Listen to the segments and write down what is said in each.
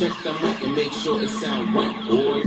Check the mic and make sure it sound right, boy.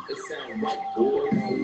It sound right, boy.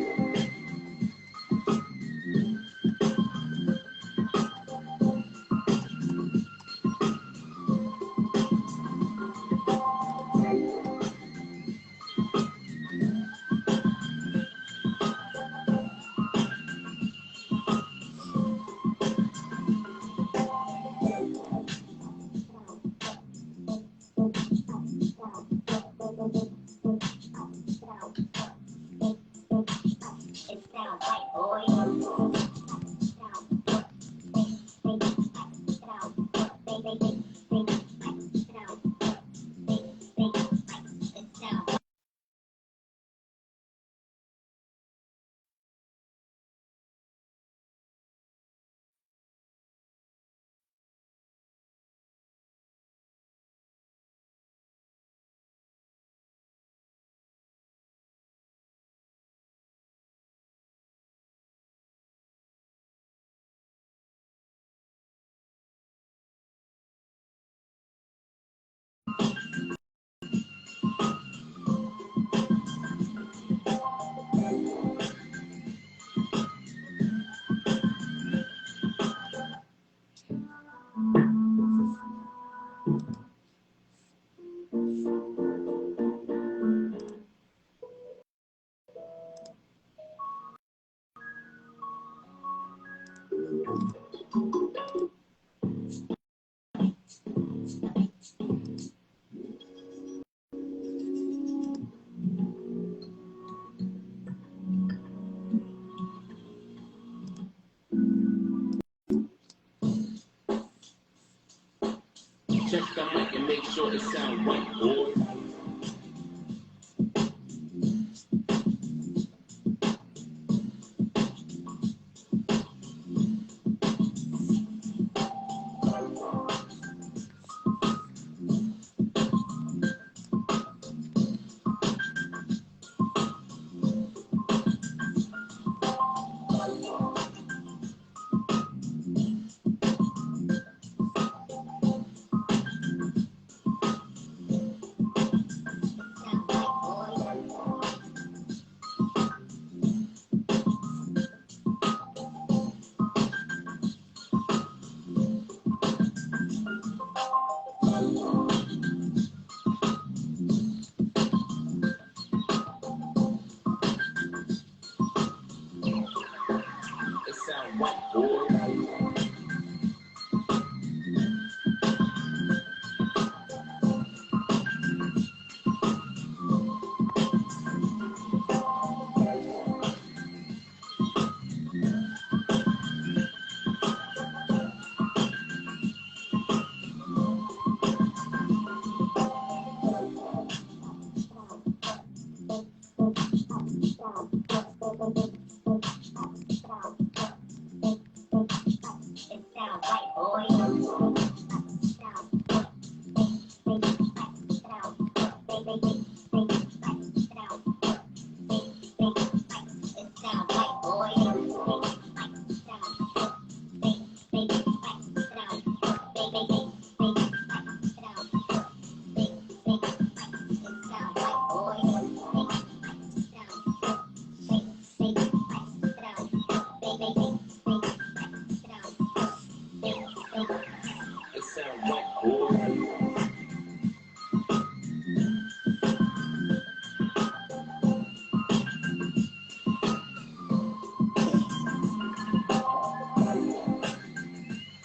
Check the mic and make sure it sound right, boy.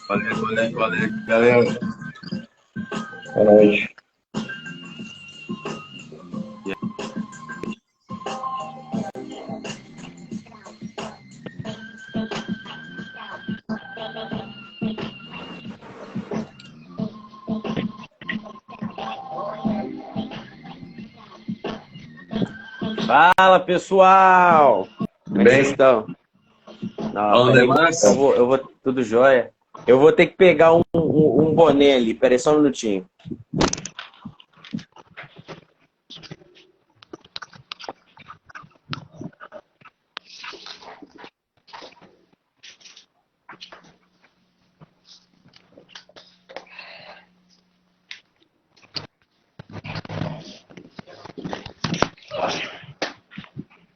Valeu, galera. Boa noite. Fala, pessoal! Como é que vocês Bem? estão? Não, Bom peraí, demais. tudo jóia. Eu vou ter que pegar um boné ali, peraí só um minutinho.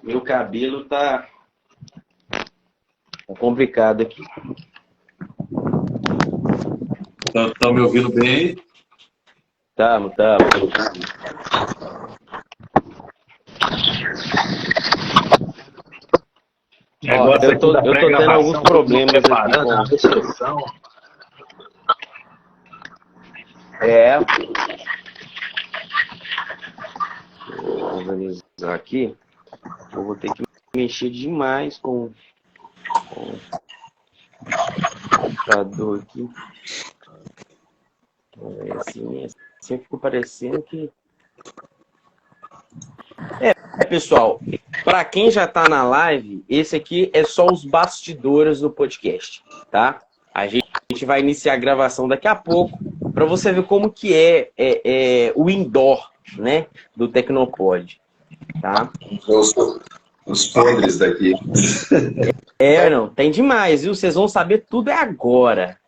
Meu cabelo tá complicado aqui. Estão me ouvindo bem aí? Tamo. Ó, Negócio eu aqui tô da tendo alguns pré-gravação, problemas aqui preparando a discussão. Deixa eu organizar aqui. Eu vou ter que mexer demais com o computador aqui. Assim ficou parecendo que... pessoal, para quem já está na live, esse aqui é só os bastidores do podcast, tá? A gente vai iniciar a gravação daqui a pouco para você ver como que é o indoor, né, do Tecnopod, tá? Os podres daqui. Não, tem demais, viu? Vocês vão saber tudo agora.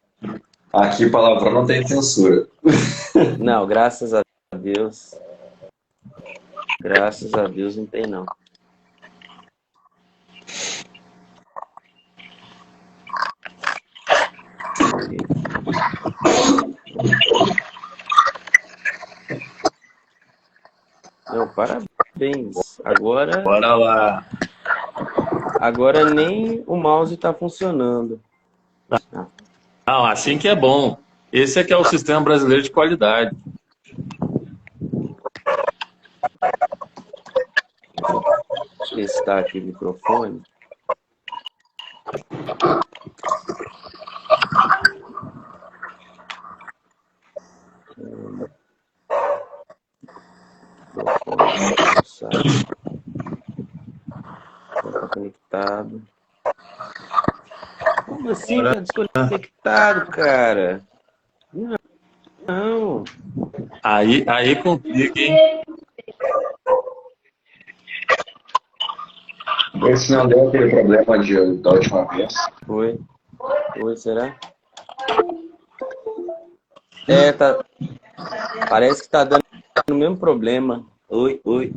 Aqui palavrão não tem censura. Não, graças a Deus. Graças a Deus não tem, não. Não, parabéns. Bora lá. Agora nem o mouse está funcionando. Não, assim que é bom. Esse aqui é o sistema brasileiro de qualidade. Testar aqui o microfone. Está conectado. Como assim tá desconectado, cara? Não. Aí complica, hein? Esse não deu aquele problema da última vez. Foi, será? Tá. Parece que tá dando o mesmo problema. Oi. Oi.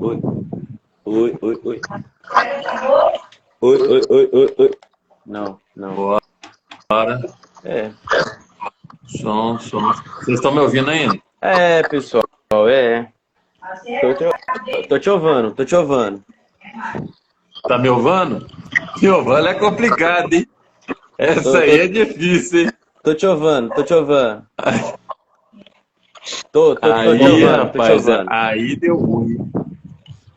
Não. Bora. Som. Vocês estão me ouvindo ainda? Pessoal, Tô te ouvindo. Tá me ouvindo? Me ouvindo é complicado, hein? Essa aí é difícil, hein? Tô te ouvindo. Aí, rapaz, aí deu ruim.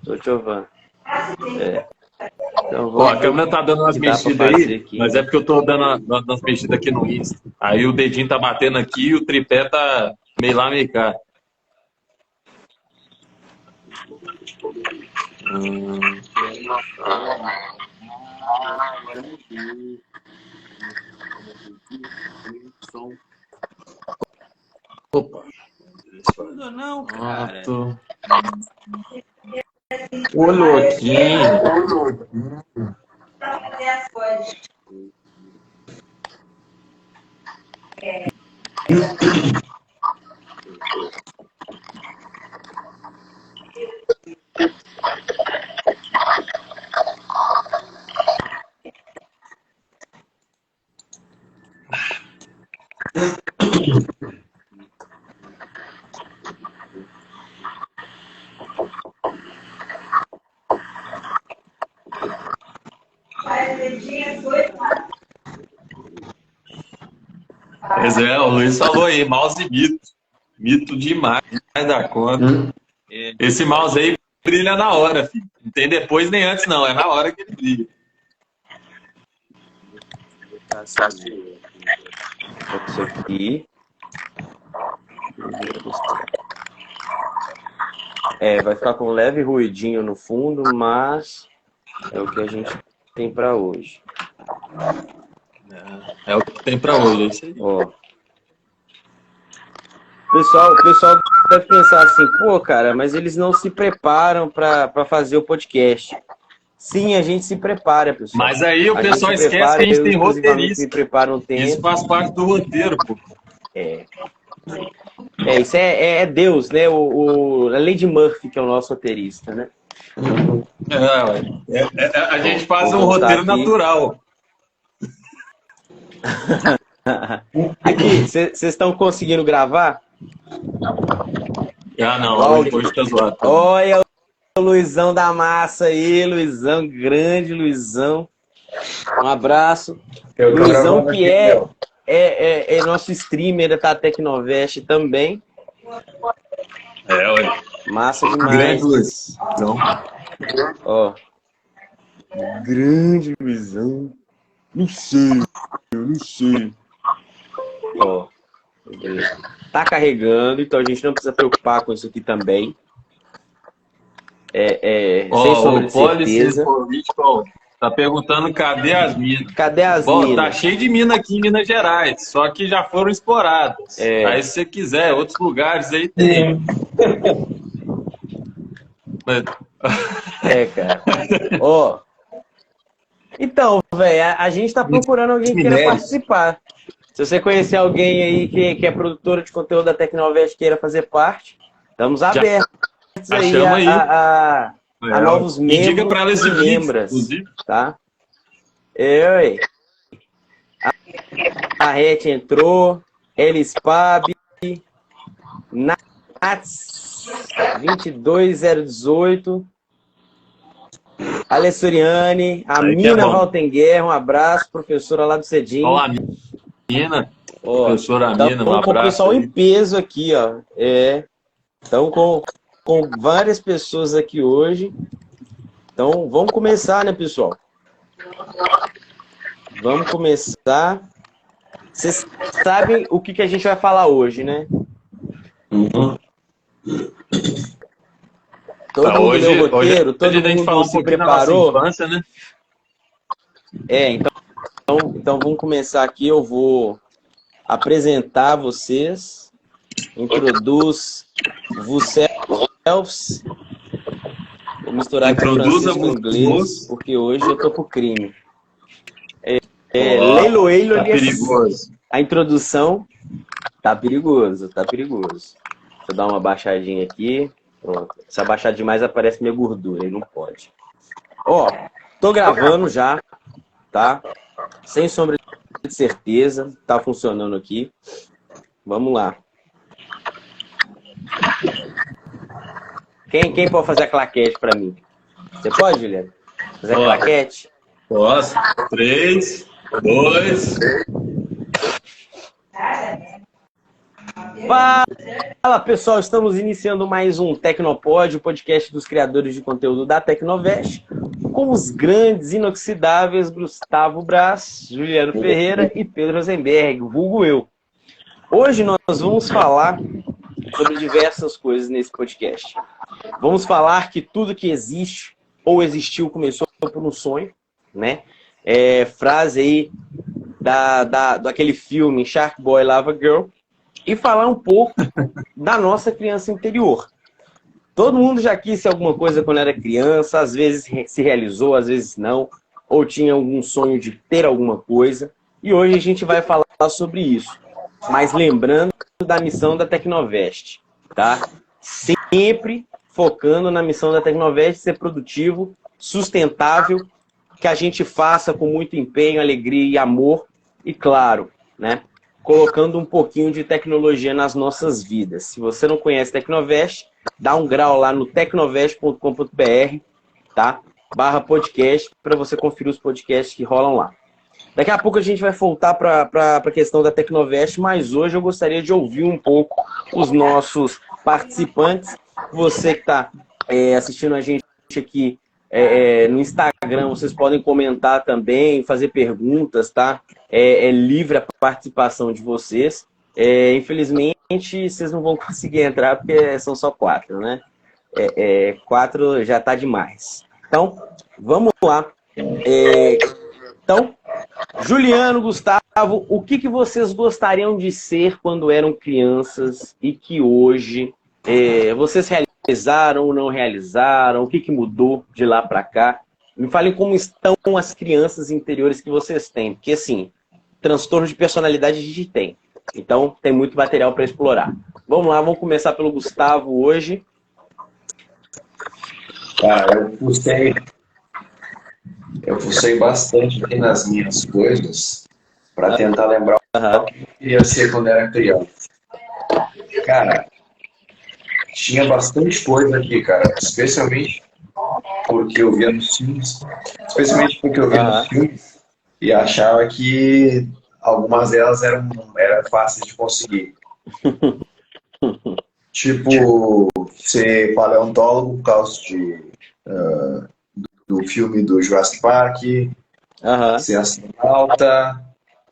Tô te ouvindo. Então, Ó, a câmera tá dando umas mexidas aí, aqui. mas é porque eu tô dando umas mexidas aqui no Insta. Aí o dedinho tá batendo aqui e o tripé tá meio lá, meio cá. Opa. Não, cara. Ô, louquinho. Pra fazer as coisas. Pois é, o Luiz falou aí, mouse e mito. Mito demais da conta. Esse mouse aí brilha na hora, filho. Não tem depois nem antes, não. É na hora que ele brilha. Isso aqui. Vai ficar com um leve ruidinho no fundo, mas é o que a gente tem para hoje. É o que tem para hoje, é isso aí. Ó. O pessoal deve pensar assim, pô, cara, mas eles não se preparam para fazer o podcast. Sim, a gente se prepara, pessoal. Mas aí o pessoal esquece que a gente tem roteirista. Se prepara um tempo. Isso faz parte do roteiro, pô. Isso é Deus, né? A Lady Murphy, que é o nosso roteirista, né? A gente faz um roteiro natural. Aqui, vocês estão conseguindo gravar? Não, hoje tá zoado. Olha o Luizão da massa aí, Luizão, grande Luizão. Um abraço. Luizão que é nosso streamer da Tecnovest também. Olha. Massa demais. Grande Luizão. Ó. Grande Luizão. Não sei. Ó. Tá carregando, então a gente não precisa preocupar com isso aqui também. Sem sombra de certeza. Tá perguntando cadê as minas? Cadê as minas? Tá cheio de mina aqui em Minas Gerais, só que já foram exploradas. Aí se você quiser, outros lugares aí tem. Cara. Ó. Então, velho, a gente tá procurando alguém que queira participar. Se você conhecer alguém aí que é produtora de conteúdo da Tecnovest queira fazer parte, estamos abertos aí a novos membros e diga pra elas e membras, tá? A Rete entrou, Elis Pab, Nats 22018, Alessoriane, a Mina Valtenguer, um abraço, professora lá do Cedinho. Olá, Mina. Professora Mina, um abraço. Com o pessoal em peso aqui, ó. Então, com várias pessoas aqui hoje. Então, vamos começar, né, pessoal? Vamos começar. Vocês sabem o que a gente vai falar hoje, né? Todo mundo leu o roteiro, todo mundo se preparou. Infância, né? Então vamos começar aqui. Eu vou apresentar vocês. Introduz yourselves. Vou misturar aqui francês com inglês, porque hoje eu tô pro crime. Leiloeilo, tá perigoso. A introdução tá perigoso. Deixa eu dar uma baixadinha aqui. Pronto. Se abaixar demais aparece minha gordura, aí não pode. Tô gravando já, tá? Sem sombra de certeza, tá funcionando aqui. Vamos lá. Quem pode fazer a claquete pra mim? Você pode, Juliano? Fazer a claquete? Posso. 3, 2... Fala, pessoal, estamos iniciando mais um Tecnopod, o podcast dos criadores de conteúdo da Tecnovest, com os grandes inoxidáveis Gustavo Braz, Juliano Ferreira e Pedro Rosenberg, vulgo eu. Hoje nós vamos falar sobre diversas coisas nesse podcast. Vamos falar que tudo que existe ou existiu começou por um sonho, né? Frase aí daquele filme Shark Boy Lava Girl. E falar um pouco da nossa criança interior. Todo mundo já quis ser alguma coisa quando era criança, às vezes se realizou, às vezes não, ou tinha algum sonho de ter alguma coisa. E hoje a gente vai falar sobre isso. Mas lembrando da missão da Tecnovest, tá? Sempre focando na missão da Tecnovest, ser produtivo, sustentável, que a gente faça com muito empenho, alegria e amor, e claro, né? Colocando um pouquinho de tecnologia nas nossas vidas. Se você não conhece Tecnovest, dá um grau lá no tecnovest.com.br, tá? /podcast, para você conferir os podcasts que rolam lá. Daqui a pouco a gente vai voltar para a questão da Tecnovest, mas hoje eu gostaria de ouvir um pouco os nossos participantes. Você que está assistindo a gente aqui no Instagram, vocês podem comentar também, fazer perguntas, tá? É livre a participação de vocês. Infelizmente, vocês não vão conseguir entrar porque são só 4, né? 4 já tá demais. Então, vamos lá. Então, Juliano, Gustavo, o que vocês gostariam de ser quando eram crianças e que hoje vocês realizaram ou não realizaram? O que mudou de lá para cá? Me falem como estão as crianças interiores que vocês têm. Porque, assim, transtorno de personalidade a gente tem. Então, tem muito material para explorar. Vamos lá, vamos começar pelo Gustavo hoje. Cara, eu fucei bastante aqui nas minhas coisas para tentar lembrar o que eu ia ser quando era criança. Cara, tinha bastante coisa aqui, cara. Especialmente porque eu via nos filmes. Especialmente porque eu via nos filmes e achava que algumas delas eram fáceis de conseguir. Tipo, ser paleontólogo por causa do filme do Jurassic Park, ser astronauta,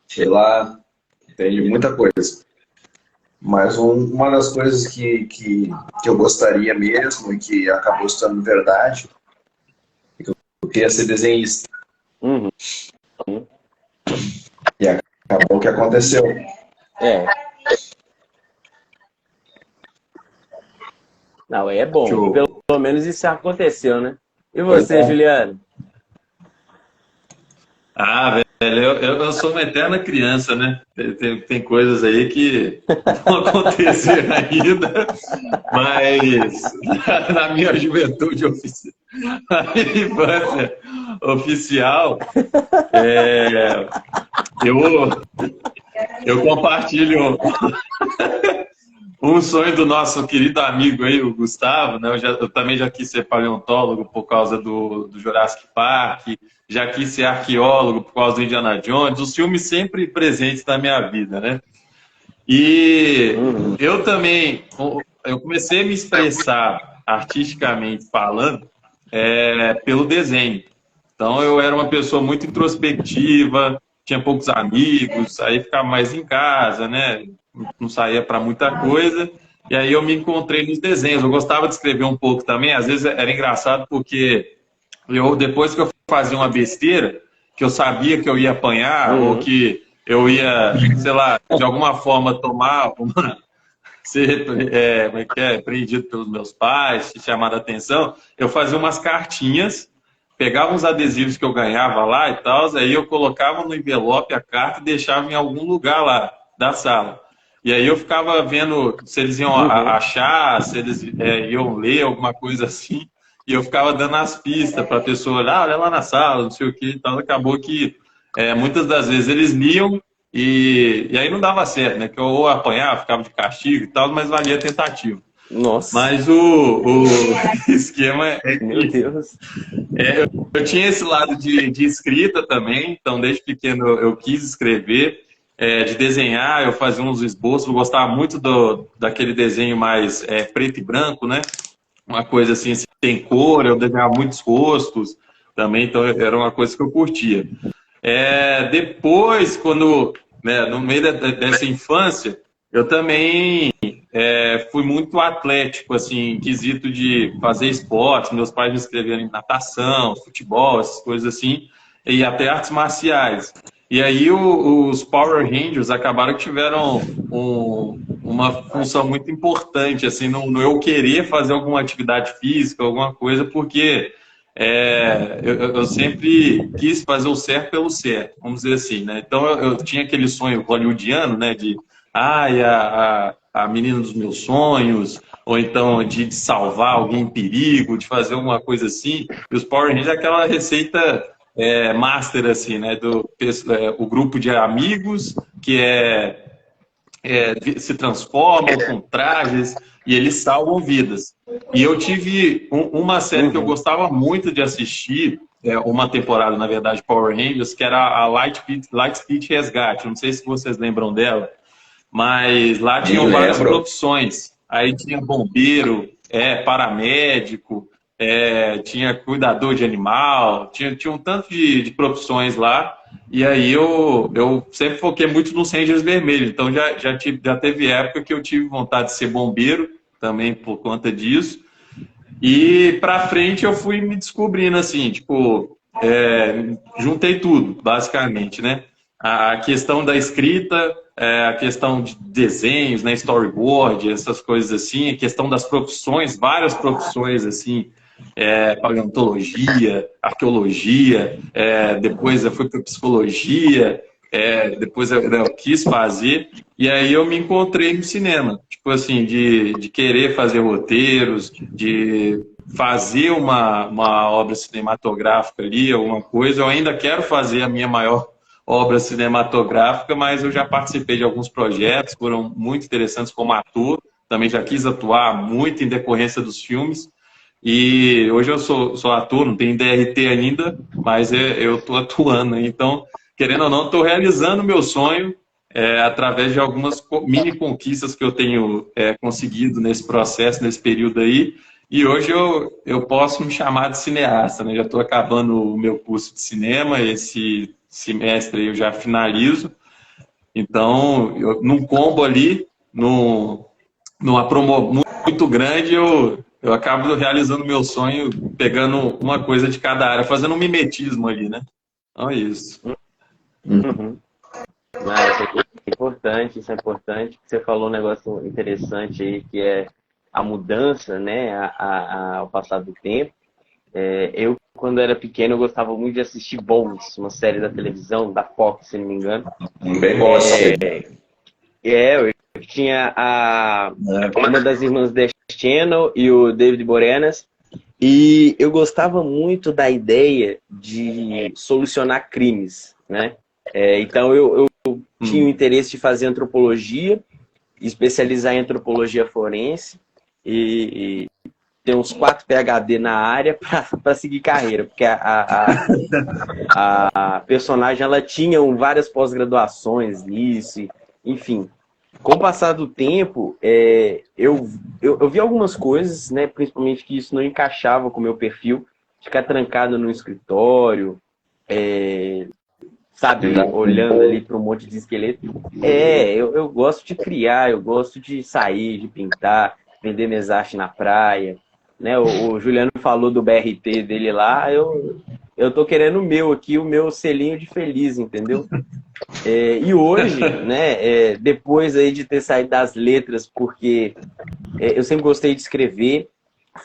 sei lá, entende? Muita coisa. Mas uma das coisas que eu gostaria mesmo e que acabou se tornando verdade, é que eu queria ser desenhista. E acabou o que aconteceu. Não, é bom. Pelo menos isso aconteceu, né? E você, Juliano? Ah, velho, eu sou uma eterna criança, né? Tem coisas aí que vão acontecer ainda, mas na minha juventude oficial, na minha infância oficial, eu compartilho um sonho do nosso querido amigo aí, o Gustavo, né? Eu também já quis ser paleontólogo por causa do Jurassic Park, já quis ser arqueólogo por causa do Indiana Jones, os filmes sempre presentes na minha vida, né? E eu também, eu comecei a me expressar artisticamente falando pelo desenho. Então eu era uma pessoa muito introspectiva, tinha poucos amigos, aí ficava mais em casa, né? Não saía para muita coisa, e aí eu me encontrei nos desenhos. Eu gostava de escrever um pouco também, às vezes era engraçado porque depois que eu fazia uma besteira, que eu sabia que eu ia apanhar, ou que eu ia, sei lá, de alguma forma tomar ser apreendido pelos meus pais, chamar a atenção, eu fazia umas cartinhas, pegava uns adesivos que eu ganhava lá e tal, aí eu colocava no envelope a carta e deixava em algum lugar lá da sala. E aí eu ficava vendo se eles iam achar, se eles iam ler alguma coisa assim, e eu ficava dando as pistas para a pessoa olhar, olha lá na sala, não sei o que e tal. Acabou que muitas das vezes eles liam e aí não dava certo, né? Que eu ou apanhava, ficava de castigo e tal, mas valia a tentativa. Nossa. Mas o esquema é que... Meu Deus. Eu tinha esse lado de escrita também, então desde pequeno eu quis escrever, de desenhar, eu fazia uns esboços, eu gostava muito daquele desenho mais preto e branco, né? Uma coisa assim, sem cor, eu desenhava muitos rostos também, então era uma coisa que eu curtia. Depois, quando, né, no meio dessa infância, eu também fui muito atlético, assim, em quesito de fazer esportes. Meus pais me inscreveram em natação, futebol, essas coisas assim, e até artes marciais. E aí os Power Rangers acabaram que tiveram uma função muito importante, assim, no eu querer fazer alguma atividade física, alguma coisa, porque eu sempre quis fazer o certo pelo certo, vamos dizer assim, né? Então eu tinha aquele sonho hollywoodiano, né, de a menina dos meus sonhos, ou então de salvar alguém em perigo, de fazer alguma coisa assim. E os Power Rangers é aquela receita master, assim, né? O grupo de amigos que se transformam com trajes e eles salvam vidas. E eu tive uma série que eu gostava muito de assistir, uma temporada, na verdade, Power Rangers, que era a Lightspeed Resgate. Não sei se vocês lembram dela, mas lá tinham várias profissões. Aí tinha bombeiro, paramédico, tinha cuidador de animal, tinha um tanto de profissões lá. E aí eu sempre foquei muito nos Rangers Vermelhos. Então já teve época que eu tive vontade de ser bombeiro, também por conta disso. E pra frente eu fui me descobrindo assim, tipo, juntei tudo, basicamente, né? A questão da escrita, a questão de desenhos, né? Storyboard, essas coisas assim, a questão das profissões, várias profissões assim, paleontologia, arqueologia, depois eu fui para psicologia, depois eu quis fazer, e aí eu me encontrei no cinema, tipo assim, de querer fazer roteiros, de fazer uma obra cinematográfica ali, alguma coisa. Eu ainda quero fazer a minha maior obra cinematográfica, mas eu já participei de alguns projetos, foram muito interessantes como ator, também já quis atuar muito em decorrência dos filmes. E hoje eu sou ator, não tenho DRT ainda, mas eu estou atuando. Então, querendo ou não, estou realizando o meu sonho através de algumas mini conquistas que eu tenho conseguido nesse processo, nesse período aí. E hoje eu posso me chamar de cineasta, né? Já estou acabando o meu curso de cinema, esse semestre eu já finalizo. Então, num combo ali, numa promo muito grande, eu acabo realizando meu sonho, pegando uma coisa de cada área, fazendo um mimetismo ali, né? Então é isso. Uhum. Isso é importante. Você falou um negócio interessante aí, que é a mudança, né, ao passar do tempo. Eu, quando era pequeno, eu gostava muito de assistir Bones, uma série da televisão, da Fox, se não me engano. Bem bom essa série. Eu tinha uma das irmãs Dash Channel e o David Boreanaz, e eu gostava muito da ideia de solucionar crimes, né? Então eu tinha o interesse de fazer antropologia, especializar em antropologia forense e ter uns 4 PhD na área para seguir carreira, porque a personagem ela tinha várias pós-graduações nisso, enfim. Com o passar do tempo, eu vi algumas coisas, né, principalmente que isso não encaixava com o meu perfil, ficar trancado no escritório, sabe, olhando ali para um monte de esqueleto. Eu gosto de criar, eu gosto de sair, de pintar, vender minhas artes na praia, né? O Juliano falou do BRT dele lá, eu tô querendo o meu aqui, o meu selinho de feliz, entendeu? E hoje, né, depois aí de ter saído das letras, porque eu sempre gostei de escrever,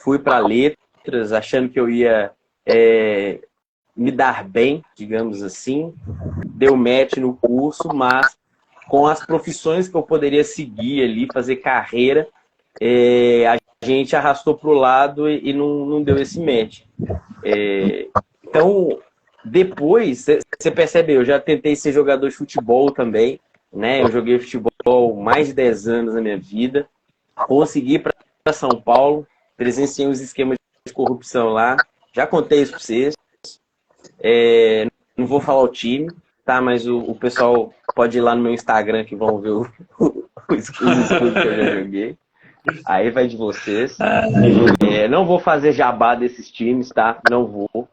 fui para letras, achando que eu ia me dar bem, digamos assim, deu match no curso, mas com as profissões que eu poderia seguir ali, fazer carreira, a gente arrastou para o lado e não deu esse match. Então, depois, você percebe, eu já tentei ser jogador de futebol também, né? Eu joguei futebol mais de 10 anos na minha vida, consegui ir para São Paulo, presenciei os esquemas de corrupção lá, já contei isso para vocês. Não vou falar o time, tá? Mas o pessoal pode ir lá no meu Instagram que vão ver os escudos que eu já joguei. Aí vai de vocês. Não vou fazer jabá desses times, tá? Não vou.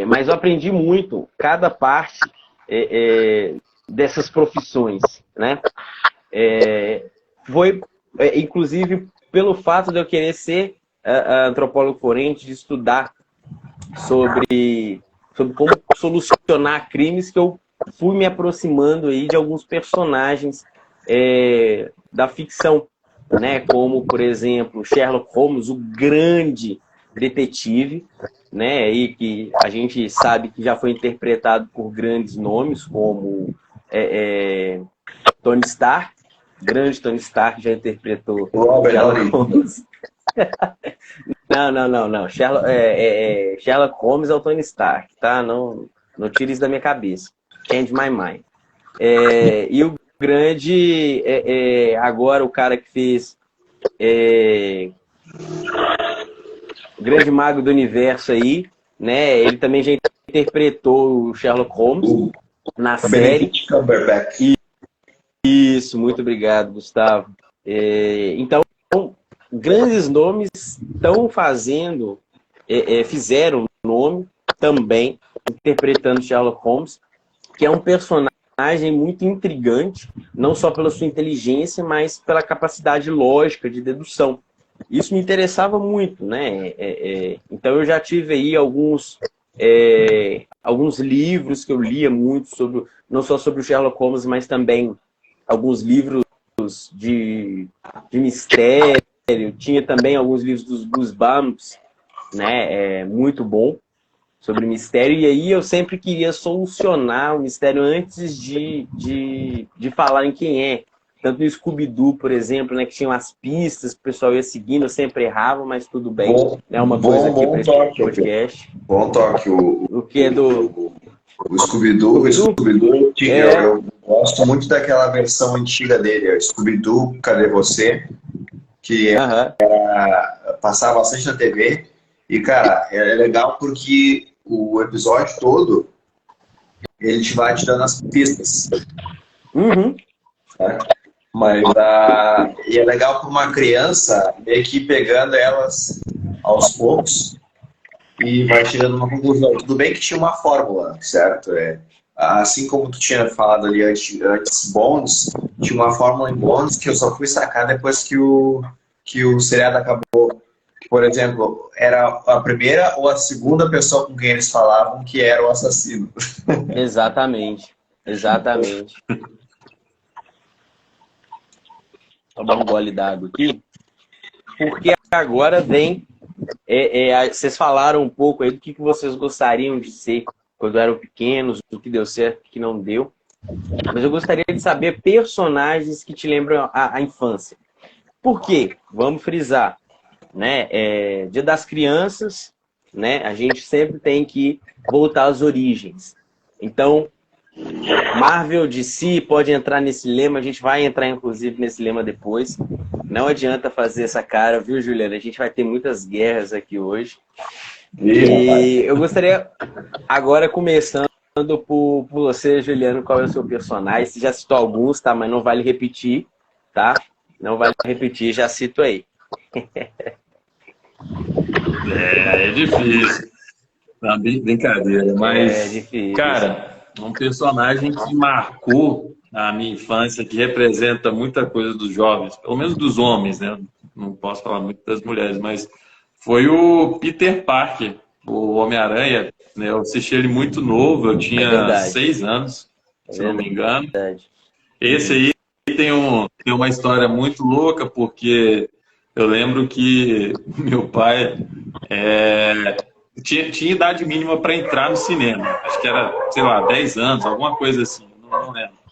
Mas eu aprendi muito cada parte dessas profissões, né? Foi, inclusive, pelo fato de eu querer ser antropólogo forense, de estudar sobre como solucionar crimes, que eu fui me aproximando aí de alguns personagens da ficção, né? Como, por exemplo, Sherlock Holmes, o grande detetive, né? E que a gente sabe que já foi interpretado por grandes nomes, como Tony Stark, grande Tony Stark já interpretou Sherlock Holmes. Não. Sherlock Holmes é o Tony Stark, tá? Não tire isso da minha cabeça. Change my mind. E o grande, agora o cara que fez o grande mago do universo aí, né? Ele também já interpretou o Sherlock Holmes na série. Benedict Cumberbatch. Isso, muito obrigado, Gustavo. Então, grandes nomes estão fazendo, fizeram nome também, interpretando Sherlock Holmes, que é um personagem muito intrigante, não só pela sua inteligência, mas pela capacidade lógica de dedução. Isso me interessava muito, né? Então eu já tive aí alguns livros que eu lia muito, não só sobre o Sherlock Holmes, mas também alguns livros de mistério. Tinha também alguns livros dos Goosebumps, né? Muito bom, sobre mistério. E aí eu sempre queria solucionar o mistério antes de falar em quem é. Tanto no Scooby-Doo, por exemplo, né, que tinham as pistas, o pessoal ia seguindo, eu sempre errava, mas tudo bem. É uma coisa aqui para esse podcast. Bom toque. O que é do... O Scooby-Doo, eu gosto muito daquela versão antiga dele, o Scooby-Doo, Cadê Você? Que passava bastante na TV. E, cara, é legal porque o episódio todo ele te vai te dando as pistas. Uhum. Né? Mas e é legal para uma criança meio que pegando elas aos poucos e vai chegando a uma conclusão. Tudo bem que tinha uma fórmula, certo? Assim como tu tinha falado ali antes Bones, tinha uma fórmula em Bones que eu só fui sacar depois que o seriado acabou. Por exemplo, era a primeira ou a segunda pessoa com quem eles falavam que era o assassino. Exatamente. Vou dar um gole d'água aqui. Porque agora vem... vocês falaram um pouco aí do que vocês gostariam de ser quando eram pequenos, do que deu certo, o que não deu. Mas eu gostaria de saber personagens que te lembram a infância. Por quê? Vamos frisar. Né? Dia das Crianças, né? A gente sempre tem que voltar às origens. Então, Marvel, DC pode entrar nesse lema, a gente vai entrar inclusive nesse lema depois. Não adianta fazer essa cara, viu, Juliana? A gente vai ter muitas guerras aqui hoje. E eu gostaria, agora começando por você, Juliano, qual é o seu personagem? Você já citou alguns, tá? Mas não vale repetir, tá? Não vale repetir, já cito aí. É difícil. Não, brincadeira, mas... É difícil. Cara, um personagem que marcou a minha infância, que representa muita coisa dos jovens, pelo menos dos homens, né? Não posso falar muito das mulheres, mas foi o Peter Parker, o Homem-Aranha. Né? Eu assisti ele muito novo, eu tinha 6 anos, se não me engano. Esse aí tem uma história muito louca, porque eu lembro que meu pai tinha idade mínima para entrar no cinema. Acho que era, sei lá, 10 anos, alguma coisa assim, não lembro.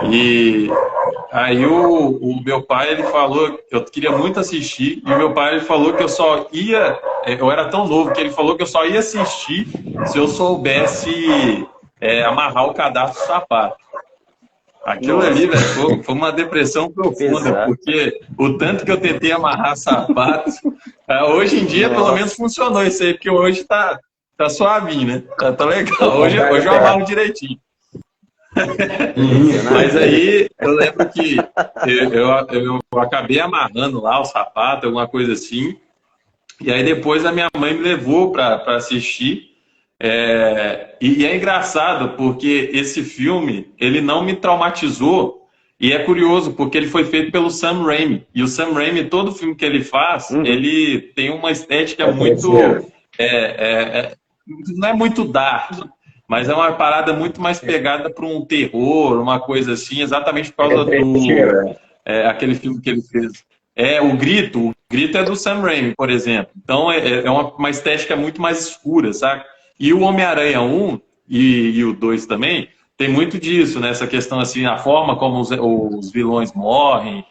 E aí o meu pai, ele falou, eu queria muito assistir, e o meu pai ele falou que eu só ia, eu era tão novo, que ele falou que eu só ia assistir se eu soubesse amarrar o cadastro do sapato. Aquilo ali, velho, foi uma depressão profunda, porque o tanto que eu tentei amarrar sapatos, hoje em dia pelo menos funcionou isso aí, porque hoje tá suavinho, né? Tá legal, hoje eu amarro direitinho. Mas aí eu lembro que eu acabei amarrando lá o sapato, alguma coisa assim, e aí depois a minha mãe me levou para assistir. E é engraçado porque esse filme ele não me traumatizou, e é curioso porque ele foi feito pelo Sam Raimi, e o Sam Raimi, todo filme que ele faz, ele tem uma estética muito não é muito dark, mas é uma parada muito mais pegada para um terror, uma coisa assim, exatamente por causa aquele filme que ele fez. O Grito é do Sam Raimi, por exemplo. Então é uma estética muito mais escura, sabe? E o Homem-Aranha 1 e o 2 também tem muito disso, né? Essa questão assim, a forma como os vilões morrem,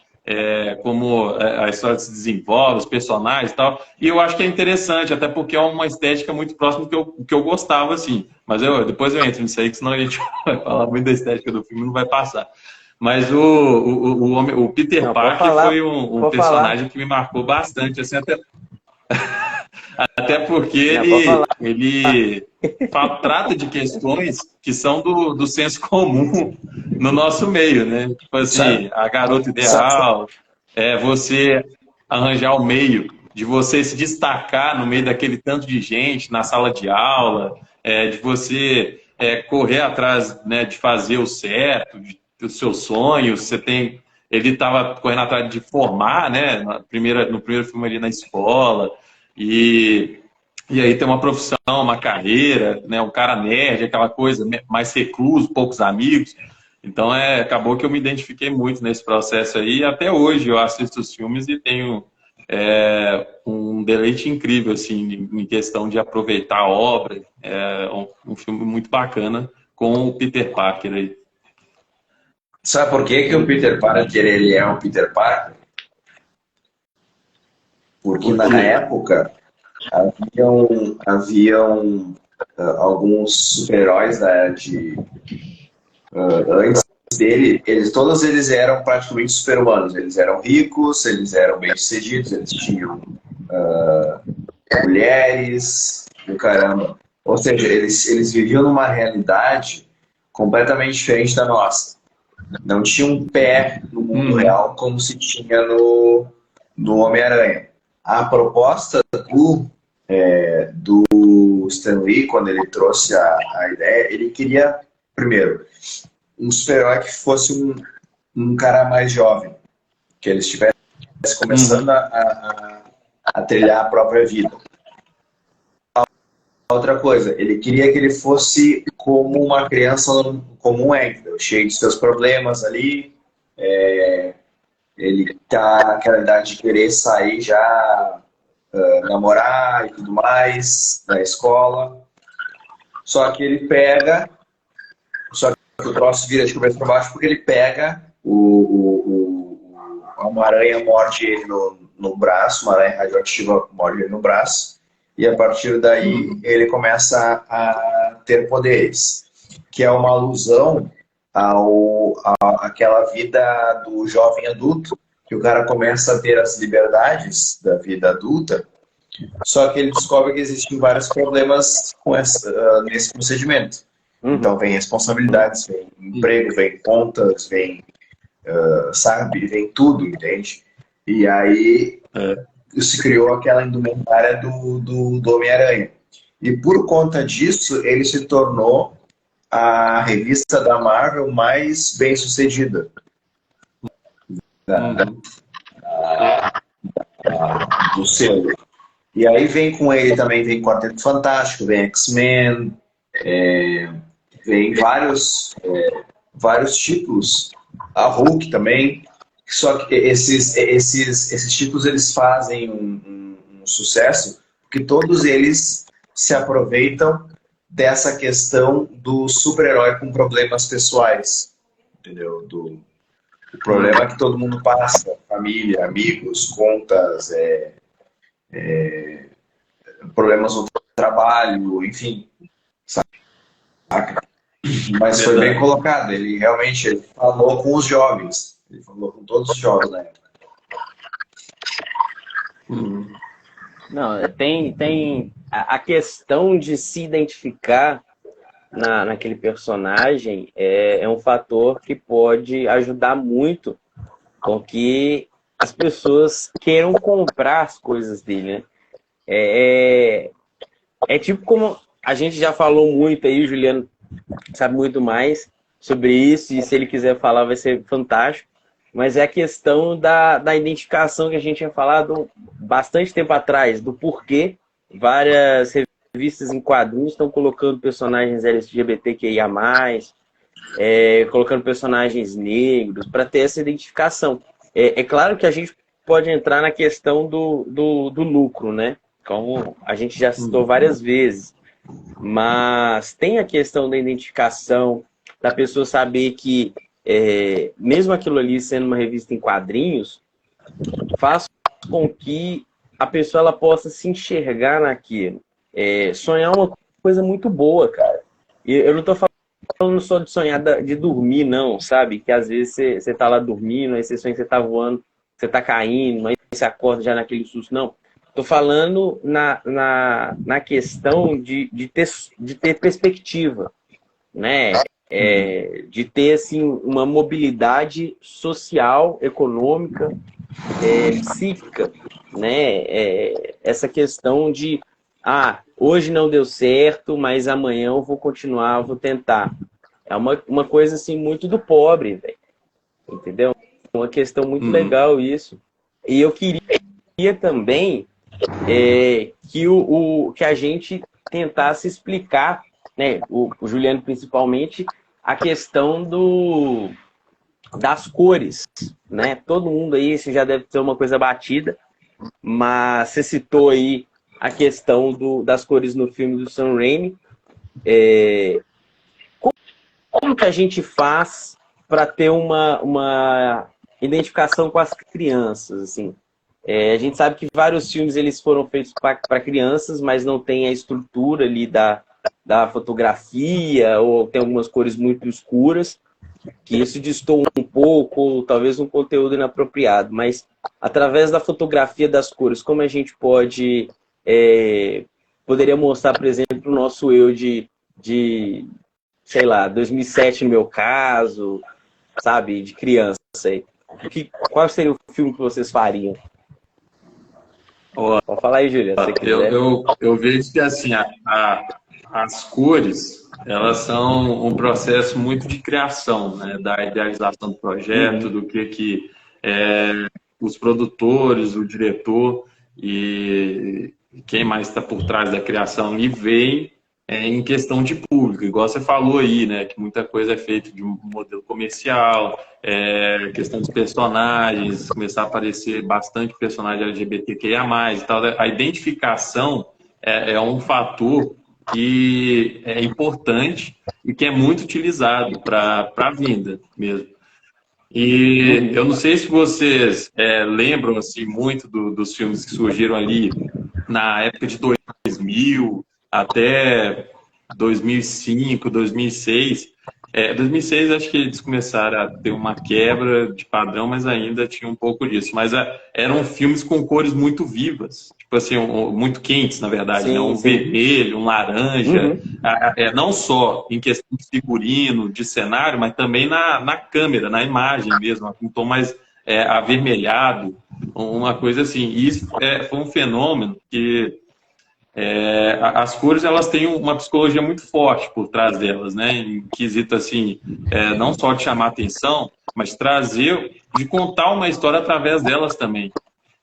como a história se desenvolve, os personagens e tal. E eu acho que é interessante, até porque é uma estética muito próxima que eu gostava, assim. Mas depois eu entro nisso aí, que senão a gente vai falar muito da estética do filme e não vai passar. Mas o Peter Parker foi um personagem que me marcou bastante, assim, Até porque Já pode falar. ele trata de questões que são do senso comum no nosso meio, né? Tipo assim, Sabe? a garota Sabe? ideal, é você arranjar o meio de você se destacar no meio daquele tanto de gente na sala de aula, de você correr atrás, né, de fazer o certo, dos seus sonhos. Ele estava correndo atrás de formar, né, no primeiro filme ali na escola. E, e aí tem uma profissão, uma carreira, né? Um cara nerd, aquela coisa mais recluso, poucos amigos. Então acabou que eu me identifiquei muito nesse processo aí. E até hoje eu assisto os filmes e tenho um deleite incrível assim, em questão de aproveitar a obra. É um filme muito bacana com o Peter Parker aí. Sabe por que que o Peter Parker ele é um Peter Parker? Porque Por na quê? época haviam alguns super-heróis antes dele, todos eles eram praticamente super-humanos. Eles eram ricos, eles eram bem-sucedidos, eles tinham mulheres, o caramba. Ou seja, eles viviam numa realidade completamente diferente da nossa. Não tinha um pé no mundo real como se tinha no Homem-Aranha. A proposta do Stan Lee, quando ele trouxe a ideia, ele queria, primeiro, um super-herói que fosse um cara mais jovem, que ele estivesse começando a trilhar a própria vida. Outra coisa, ele queria que ele fosse como uma criança comum, entendeu? Cheio de seus problemas ali. Ele tá naquela idade de querer sair já, namorar e tudo mais, na escola. Só que o troço vira de cabeça para baixo porque ele pega uma aranha morde ele no braço, uma aranha radioativa morde ele no braço. E a partir daí ele começa a ter poderes, que é uma alusão àquela vida do jovem adulto, que o cara começa a ter as liberdades da vida adulta, só que ele descobre que existem vários problemas nesse procedimento. Então vem responsabilidades, vem emprego, vem contas, vem, sabe, vem tudo, entende? E aí se criou aquela indumentária do Homem-Aranha. E por conta disso, ele se tornou a revista da Marvel mais bem sucedida do selo. E aí vem com ele também, vem Quarteto Fantástico, vem X-Men, vem vários títulos, a Hulk também. Só que esses títulos eles fazem um sucesso porque todos eles se aproveitam dessa questão do super-herói com problemas pessoais, entendeu? O problema que todo mundo passa, família, amigos, contas, problemas no trabalho, enfim, saca? Mas foi bem colocado, ele realmente falou com os jovens. Ele falou com todos os jovens na época. Não, tem a questão de se identificar naquele personagem é um fator que pode ajudar muito com que as pessoas queiram comprar as coisas dele, né? É tipo como a gente já falou muito aí, o Juliano sabe muito mais sobre isso, e se ele quiser falar vai ser fantástico, mas é a questão da identificação que a gente tinha falado bastante tempo atrás, do porquê várias revistas em quadrinhos estão colocando personagens LGBTQIA+, colocando personagens negros, para ter essa identificação. É claro que a gente pode entrar na questão do lucro, né? Como a gente já citou várias vezes. Mas tem a questão da identificação, da pessoa saber que, mesmo aquilo ali sendo uma revista em quadrinhos, faz com que a pessoa ela possa se enxergar naquilo. Sonhar é uma coisa muito boa, cara. E eu não tô falando só de sonhar de dormir, não, sabe? Que às vezes você tá lá dormindo, aí você sonha que você tá voando, você tá caindo, aí você acorda já naquele susto, não. Tô falando na questão de ter perspectiva, né? De ter assim, uma mobilidade social, econômica, psíquica, né? Essa questão de hoje não deu certo, mas amanhã eu vou continuar, eu vou tentar. É uma coisa assim muito do pobre, velho. Entendeu? Uma questão muito legal isso. E eu queria também que a gente tentasse explicar, né, o Juliano principalmente, a questão das cores, né? Todo mundo aí, você já deve ter uma coisa batida, mas você citou aí a questão das cores no filme do Sam Raimi. Como que a gente faz para ter uma identificação com as crianças, assim? A gente sabe que vários filmes eles foram feitos para crianças, mas não tem a estrutura ali da fotografia, ou tem algumas cores muito escuras, que isso destoa um pouco, ou talvez um conteúdo inapropriado. Mas, através da fotografia das cores, como a gente poderia mostrar, por exemplo, o nosso eu de sei lá, 2007 no meu caso, sabe, de criança. Qual seria o filme que vocês fariam? Pode falar aí, Juliano. Eu vejo que assim, as cores, elas são um processo muito de criação, né? Da idealização do projeto, do que os produtores, o diretor e quem mais está por trás da criação ali veem em questão de público, igual você falou aí, né? Que muita coisa é feita de um modelo comercial, questão dos personagens, começar a aparecer bastante personagem LGBTQIA+, e tal. A identificação é um fator que é importante e que é muito utilizado para a venda mesmo. E eu não sei se vocês lembram assim, muito dos filmes que surgiram ali na época de 2000 até 2005, 2006. 2006 acho que eles começaram a ter uma quebra de padrão, mas ainda tinha um pouco disso. Mas eram filmes com cores muito vivas, tipo assim, muito quentes, na verdade, né? Um vermelho, um laranja. Não só em questão de figurino, de cenário, mas também na câmera, na imagem mesmo, um tom mais avermelhado, uma coisa assim. E isso foi um fenômeno que as cores, elas têm uma psicologia muito forte por trás delas, né? Em quesito, assim, não só de chamar atenção, mas de contar uma história através delas também.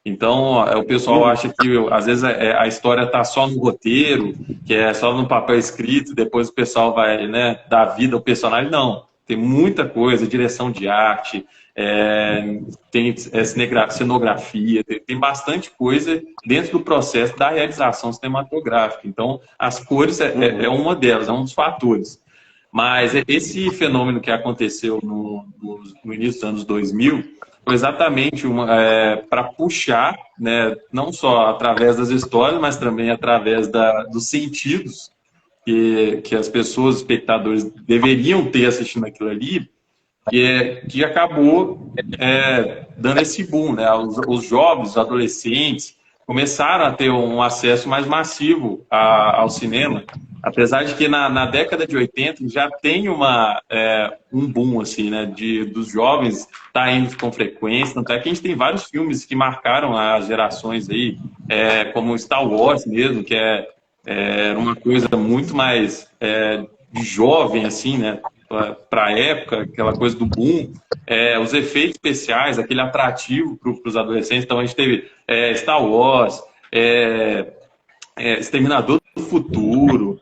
Então, o pessoal acha que, às vezes, a história está só no roteiro, que é só no papel escrito, depois o pessoal vai, né, dar vida ao personagem. Não, tem muita coisa, direção de arte, tem cenografia, tem bastante coisa dentro do processo da realização cinematográfica. Então, as cores é uma delas, é um dos fatores. Mas esse fenômeno que aconteceu no início dos anos 2000 foi exatamente para puxar, né, não só através das histórias, mas também através dos sentidos que as pessoas, espectadores, deveriam ter assistindo aquilo ali, que acabou dando esse boom, né? Os jovens, os adolescentes começaram a ter um acesso mais massivo ao cinema, apesar de que na década de 80 já tem um boom assim, né? Dos jovens indo com frequência, tanto é que a gente tem vários filmes que marcaram as gerações aí, como Star Wars mesmo, que é uma coisa muito mais de jovem, assim, né? Para a época, aquela coisa do boom, os efeitos especiais, aquele atrativo para os adolescentes. Então, a gente teve Star Wars, Exterminador do Futuro,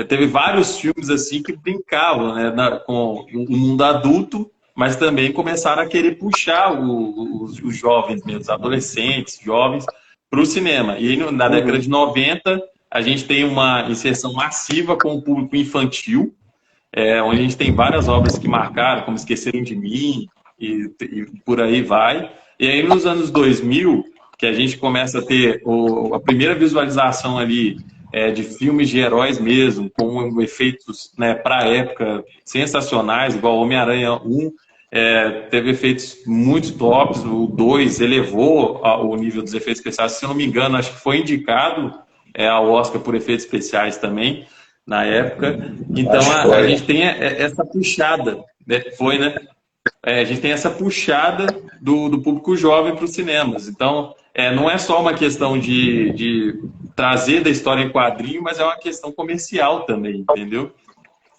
teve vários filmes assim que brincavam, né, com o mundo adulto, mas também começaram a querer puxar os jovens mesmo, os adolescentes, jovens, para o cinema. E aí, na década de 90, a gente tem uma inserção massiva com o público infantil, onde a gente tem várias obras que marcaram, como Esqueceram de Mim, e por aí vai. E aí, nos anos 2000, que a gente começa a ter a primeira visualização ali de filmes de heróis mesmo, com efeitos, né, para a época sensacionais, igual Homem-Aranha 1, teve efeitos muito tops. O 2 elevou o nível dos efeitos especiais. Se eu não me engano, acho que foi indicado ao Oscar por efeitos especiais também, na época. Então, a gente tem essa puxada, né? Foi, né? A gente tem essa puxada do público jovem para os cinemas. Então, não é só uma questão de trazer da história em quadrinho, mas é uma questão comercial também, entendeu?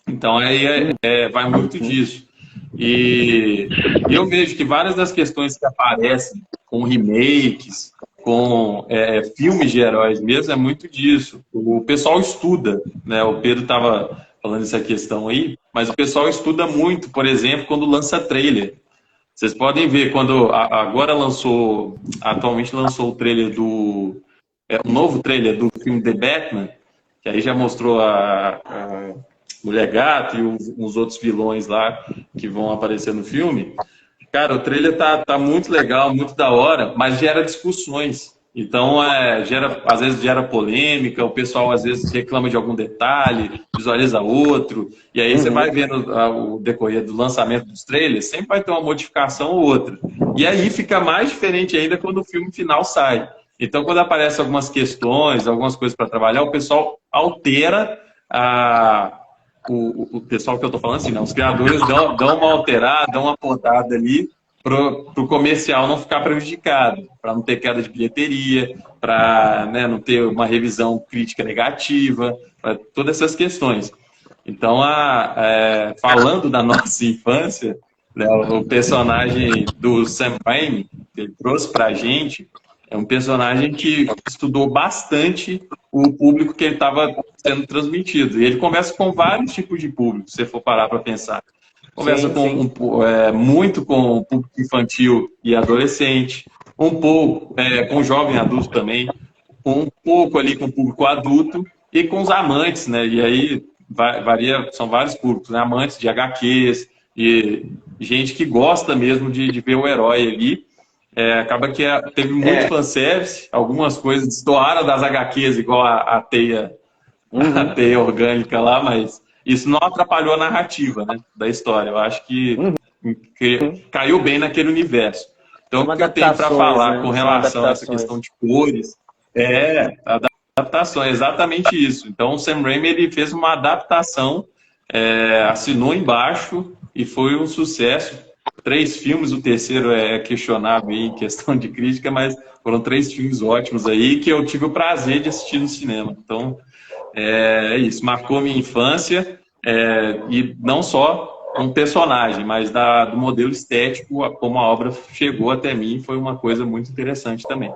Então, aí vai muito disso. E eu vejo que várias das questões que aparecem com remakes, com filmes de heróis mesmo, é muito disso. O pessoal estuda, né? O Pedro estava falando essa questão aí, mas o pessoal estuda muito, por exemplo, quando lança trailer. Vocês podem ver, quando agora atualmente lançou o trailer um novo trailer do filme The Batman, que aí já mostrou a Mulher Gato e uns outros vilões lá que vão aparecer no filme. Cara, o trailer tá muito legal, muito da hora, mas gera discussões. Então, às vezes gera polêmica, o pessoal às vezes reclama de algum detalhe, visualiza outro, e aí você vai vendo o decorrer do lançamento dos trailers, sempre vai ter uma modificação ou outra. E aí fica mais diferente ainda quando o filme final sai. Então, quando aparecem algumas questões, algumas coisas para trabalhar, o pessoal altera o pessoal que eu estou falando assim, né? Os criadores dão uma alterada, dão uma podada ali para o comercial não ficar prejudicado, para não ter queda de bilheteria, para, né, não ter uma revisão crítica negativa, para todas essas questões. Então, falando da nossa infância, né, o personagem do Sam Raimi, que ele trouxe para a gente, é um personagem que estudou bastante o público que ele estava sendo transmitido. E ele conversa com vários tipos de público, se você for parar para pensar. Conversa muito com o público infantil e adolescente, um pouco com jovem adulto também, um pouco ali com o público adulto e com os amantes, né? E aí são vários públicos, né? Amantes de HQs e gente que gosta mesmo de ver o herói ali. Acaba que teve muito fanservice, algumas coisas destoaram das HQs, igual a teia orgânica lá, mas isso não atrapalhou a narrativa, né, da história. Eu acho que caiu bem naquele universo. Então, o que eu tenho para falar, né, com relação a essa questão de cores, adaptação, é exatamente isso. Então, o Sam Raimi ele fez uma adaptação, assinou embaixo e foi um sucesso. 3 filmes, o terceiro é questionável em questão de crítica, mas foram 3 filmes ótimos aí que eu tive o prazer de assistir no cinema. Então, isso, marcou minha infância, e não só um personagem, mas do modelo estético, como a obra chegou até mim, foi uma coisa muito interessante também.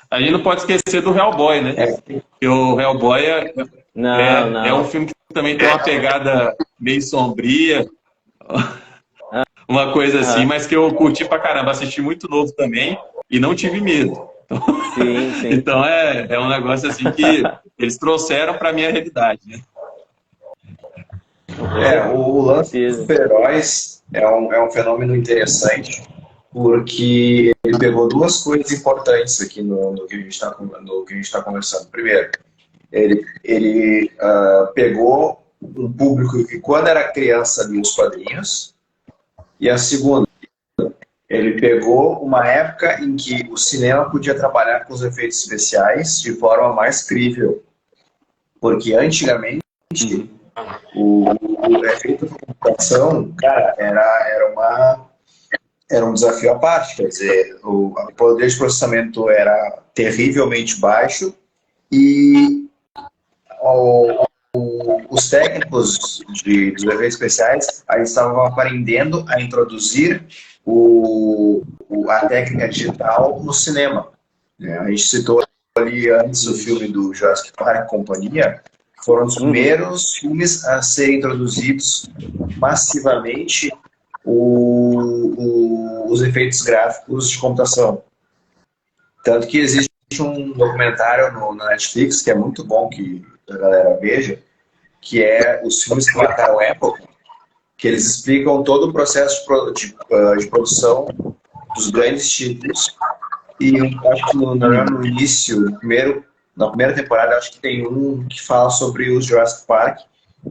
A gente não pode esquecer do Hellboy, né? Porque o Hellboy é um filme que também tem uma pegada meio sombria, uma coisa assim, mas que eu curti pra caramba, assisti muito novo também e não tive medo. Sim. Então é um negócio assim que eles trouxeram pra minha realidade, né? O lance dos super-heróis é um fenômeno interessante, porque ele pegou 2 coisas importantes aqui no que a gente está conversando. Primeiro, ele pegou um público que quando era criança lia os quadrinhos, e a segunda, ele pegou uma época em que o cinema podia trabalhar com os efeitos especiais de forma mais crível. Porque antigamente, o efeito de computação, cara, era um desafio à parte. Quer dizer, o poder de processamento era terrivelmente baixo e os técnicos dos efeitos especiais aí estavam aprendendo a introduzir a técnica digital no cinema. A gente citou ali antes o filme do Jurassic Park e companhia, que foram os primeiros filmes a serem introduzidos massivamente os efeitos gráficos de computação. Tanto que existe um documentário na Netflix que é muito bom que a galera veja, que é os filmes que marcaram época, que eles explicam todo o processo de produção dos grandes títulos. E eu acho que no início, na primeira temporada, acho que tem um que fala sobre o Jurassic Park,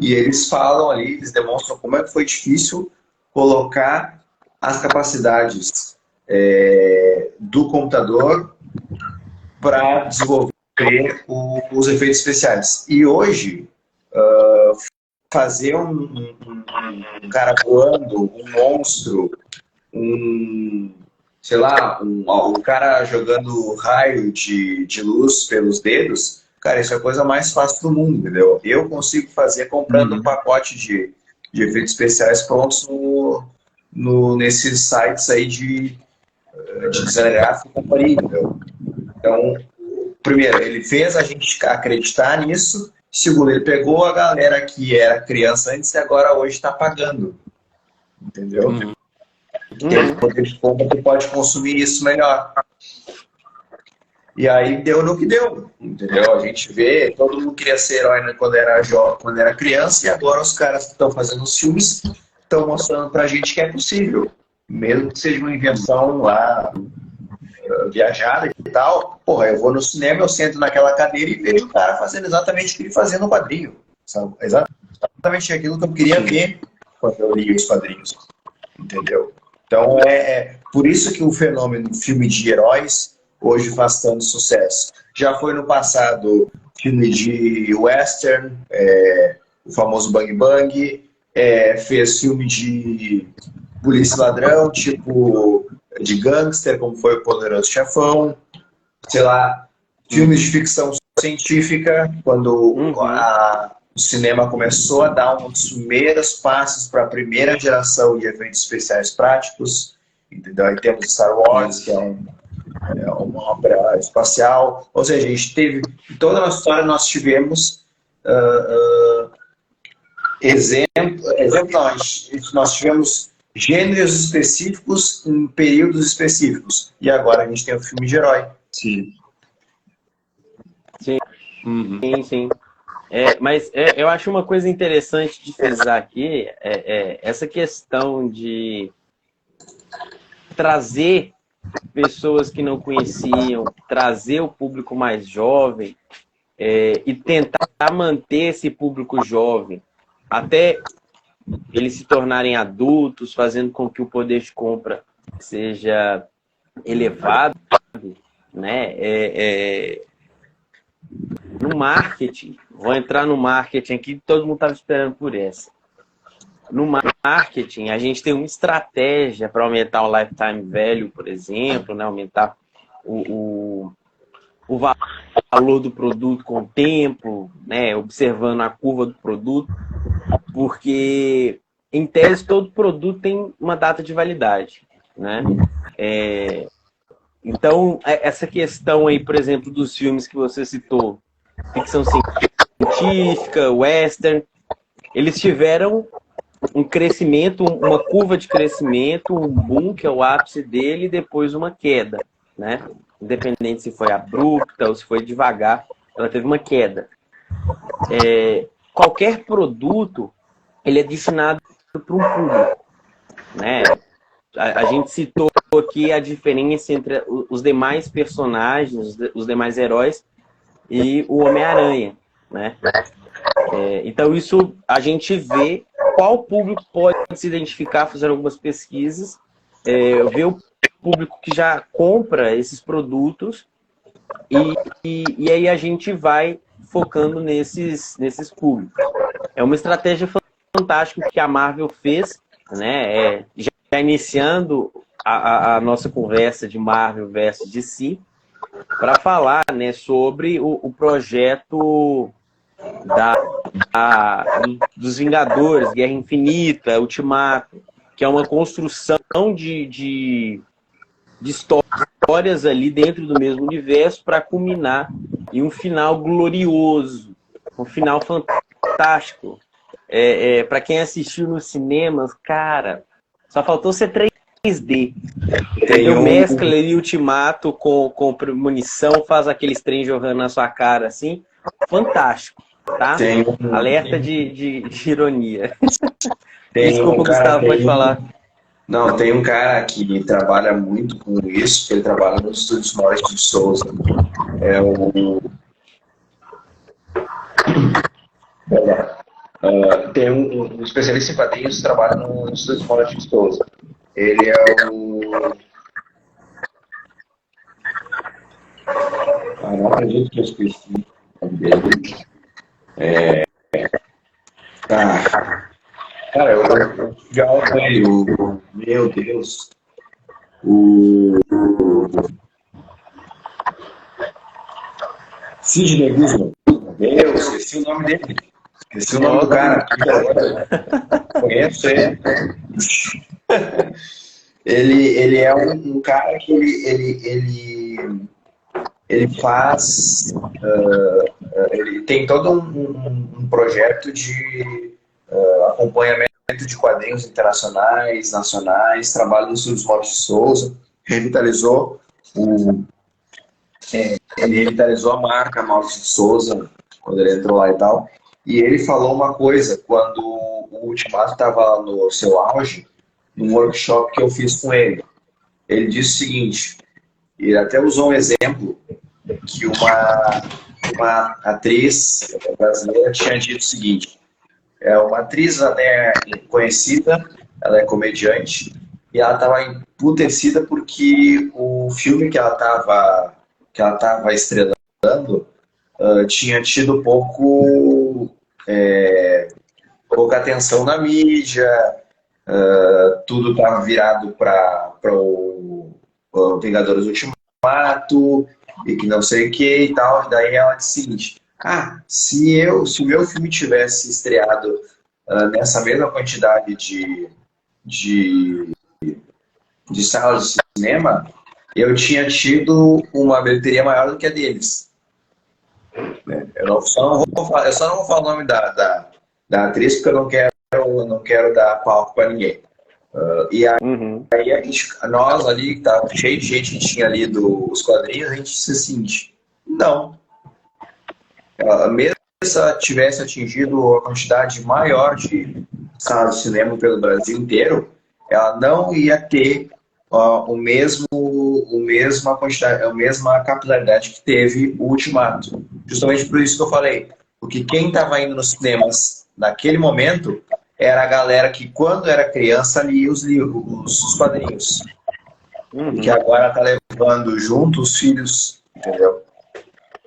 e eles falam ali, eles demonstram como é que foi difícil colocar as capacidades do computador para desenvolver os efeitos especiais. E hoje, fazer um cara voando, um monstro, sei lá, um cara jogando raio de luz pelos dedos, cara, isso é a coisa mais fácil do mundo, entendeu? Eu consigo fazer comprando um pacote de efeitos especiais prontos nesses sites aí de design gráfico e companhia, entendeu? Então, primeiro, ele fez a gente acreditar nisso. Segundo, ele pegou a galera que era criança antes e agora hoje está pagando, entendeu? Tem poder de compra que pode consumir isso melhor. E aí deu no que deu, entendeu? A gente vê, todo mundo queria ser herói quando era jovem, quando era criança, e agora os caras que estão fazendo os filmes estão mostrando pra gente que é possível. Mesmo que seja uma invenção lá, viajada e tal, porra, eu vou no cinema, eu sento naquela cadeira e vejo o cara fazendo exatamente o que ele fazia no quadrinho. Sabe? Exatamente aquilo que eu queria ver quando eu li os quadrinhos. Entendeu? Então, por isso que o fenômeno filme de heróis hoje faz tanto sucesso. Já foi no passado filme de western, o famoso Bang Bang, fez filme de polícia e ladrão, tipo de gangster, como foi o Poderoso Chefão, sei lá, filmes de ficção científica, quando o cinema começou a dar um dos primeiros passos para a primeira geração de efeitos especiais práticos, entendeu? Aí temos Star Wars, que é uma ópera espacial, ou seja, a gente teve, em toda a nossa história nós tivemos nós tivemos gêneros específicos em períodos específicos, e agora a gente tem o filme de herói. Sim. Sim, sim. Mas eu acho uma coisa interessante de frisar aqui, essa questão de trazer pessoas que não conheciam, trazer o público mais jovem e tentar manter esse público jovem até eles se tornarem adultos, fazendo com que o poder de compra seja elevado, né? No marketing, vou entrar no marketing aqui, todo mundo estava esperando por essa. No marketing, a gente tem uma estratégia para aumentar o lifetime value, por exemplo, né? Aumentar o valor do produto com o tempo, né? Observando a curva do produto, porque, em tese, todo produto tem uma data de validade, né? Então, essa questão aí, por exemplo, dos filmes que você citou, ficção científica, western, eles tiveram um crescimento, uma curva de crescimento, um boom, que é o ápice dele, e depois uma queda, né? Independente se foi abrupta ou se foi devagar, ela teve uma queda. Qualquer produto, ele é destinado para um público, né? A gente citou aqui a diferença entre os demais personagens, os demais heróis e o Homem-Aranha, né? Então isso a gente vê qual público pode se identificar fazendo algumas pesquisas, ver o público que já compra esses produtos e aí a gente vai focando nesses públicos. É uma estratégia fantástica que a Marvel fez, né? Já iniciando a nossa conversa de Marvel versus DC, para falar, né, sobre o projeto dos Vingadores, Guerra Infinita, Ultimato, que é uma construção de histórias ali dentro do mesmo universo para culminar em um final glorioso, um final fantástico. Para quem assistiu nos cinemas, cara, só faltou ser 3D. Entendeu? Mescla ali Ultimato com Premonição, faz aqueles trem jogando na sua cara assim. Fantástico, tá? Alerta de ironia. Desculpa, Gustavo, pode falar. Não, tem um cara que trabalha muito com isso, que ele trabalha nos estúdios Maurício de Souza. Tem um especialista em quadrinhos que trabalha nos estúdios Maurício de Souza. Ele é o... Ah, não acredito que eu esqueci o nome dele. Tá. Cara, eu já olhei o... Meu Deus. O... Sidney Guzman. Meu, esqueci o nome dele. Esqueci o nome do cara. Conheço ele. Ele é um cara que ele faz... ele tem todo um projeto de acompanhamento de quadrinhos internacionais, nacionais, trabalha no Estúdios Maurício de Souza, revitalizou ele revitalizou a marca Maurício de Souza quando ele entrou lá e tal. E ele falou uma coisa quando o Ultimato estava no seu auge, num workshop que eu fiz com ele. Ele disse o seguinte, ele até usou um exemplo que uma atriz brasileira tinha dito o seguinte, é uma atriz até conhecida, ela é comediante, e ela estava emputecida porque o filme que ela estava estrelando tinha tido pouca atenção na mídia, tudo estava virado para o Vingadores Ultimato, e que não sei o que e tal. E daí ela disse o seguinte, se o meu filme tivesse estreado nessa mesma quantidade de salas de cinema, eu tinha tido uma bilheteria maior do que a deles. Eu só não vou falar o nome da atriz, porque eu não quero dar palco para ninguém. E aí nós ali, que estava cheio de gente que tinha lido os quadrinhos, a gente disse assim, não. Mesmo se ela tivesse atingido a quantidade maior de salas de cinema pelo Brasil inteiro, ela não ia ter a mesma capilaridade que teve o Ultimato. Justamente por isso que eu falei. Porque quem estava indo nos cinemas naquele momento era a galera que, quando era criança, lia os quadrinhos. E que agora está levando junto os filhos, entendeu?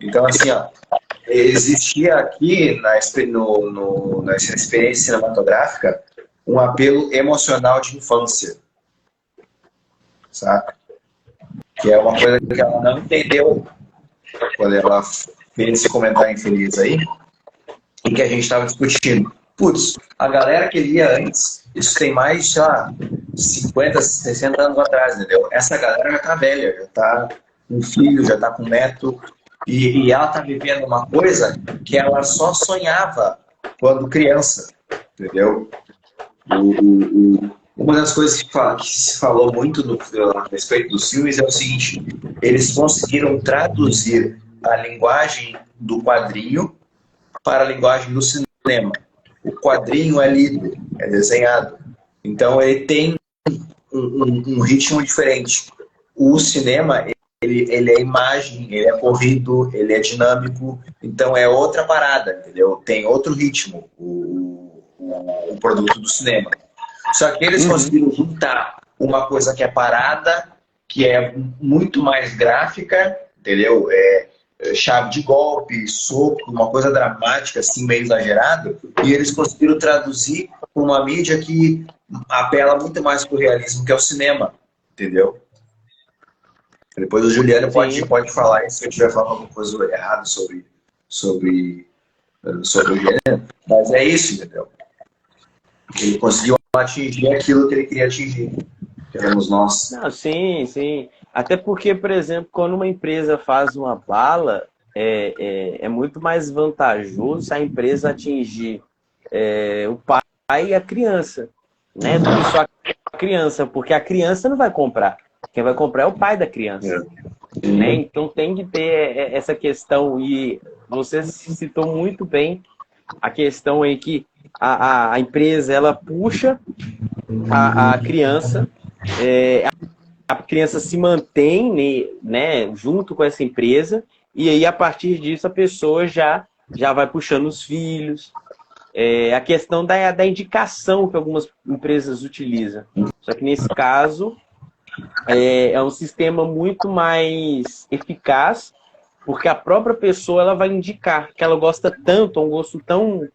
Então, assim, existia aqui na experiência cinematográfica um apelo emocional de infância, sabe? Que é uma coisa que ela não entendeu quando ela fez esse comentário infeliz aí, e que a gente estava discutindo. Putz, a galera que lia antes, isso tem mais, sei lá, 50, 60 anos atrás, entendeu? Essa galera já tá velha, já tá com filho, já tá com neto, e ela tá vivendo uma coisa que ela só sonhava quando criança, entendeu? Uma das coisas que se falou muito a respeito dos filmes é o seguinte, eles conseguiram traduzir a linguagem do quadrinho para a linguagem do cinema. O quadrinho é lido, é desenhado. Então ele tem um ritmo diferente. O cinema, ele é imagem, ele é corrido, ele é dinâmico. Então é outra parada, entendeu? Tem outro ritmo, o produto do cinema. Só que eles conseguiram juntar uma coisa que é parada, que é muito mais gráfica, entendeu? Chave de golpe, soco, uma coisa dramática, assim, meio exagerado, e eles conseguiram traduzir para uma mídia que apela muito mais para o realismo, que é o cinema, entendeu? Depois o Juliano pode falar se eu estiver falando alguma coisa errada sobre o gênero, mas é isso, entendeu? Ele conseguiu atingir aquilo que ele queria atingir, que éramos nós. Não, sim, sim. Até porque, por exemplo, quando uma empresa faz uma bala, é muito mais vantajoso se a empresa atingir o pai e a criança, né? Do que só a criança, porque a criança não vai comprar. Quem vai comprar é o pai da criança. Né? Então tem que ter essa questão, e você citou muito bem a questão em que a empresa ela puxa a criança, a criança se mantém, né, junto com essa empresa, e aí a partir disso a pessoa já vai puxando os filhos, a questão da indicação que algumas empresas utilizam. Só que nesse caso é um sistema muito mais eficaz, porque a própria pessoa ela vai indicar que ela gosta tanto, um gosto tão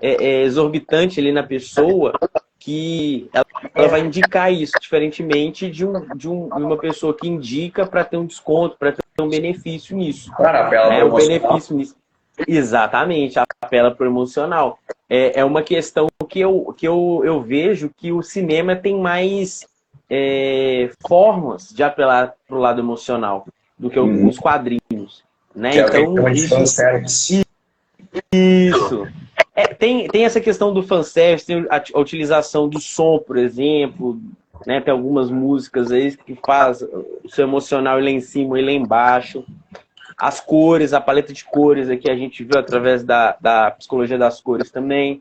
exorbitante ali na pessoa, que ela vai indicar isso, diferentemente de uma pessoa que indica para ter um desconto, para ter um benefício nisso. Cara, apela Um benefício nisso. Exatamente, apela para o emocional. É uma questão que eu vejo que o cinema tem mais formas de apelar para o lado emocional do que os quadrinhos. Né? Que então, é fanservice. Isso. Tem essa questão do fanservice, tem a utilização do som, por exemplo, né? Tem algumas músicas aí que faz o seu emocional ir lá em cima e lá embaixo. As cores, a paleta de cores aqui a gente viu através da psicologia das cores também.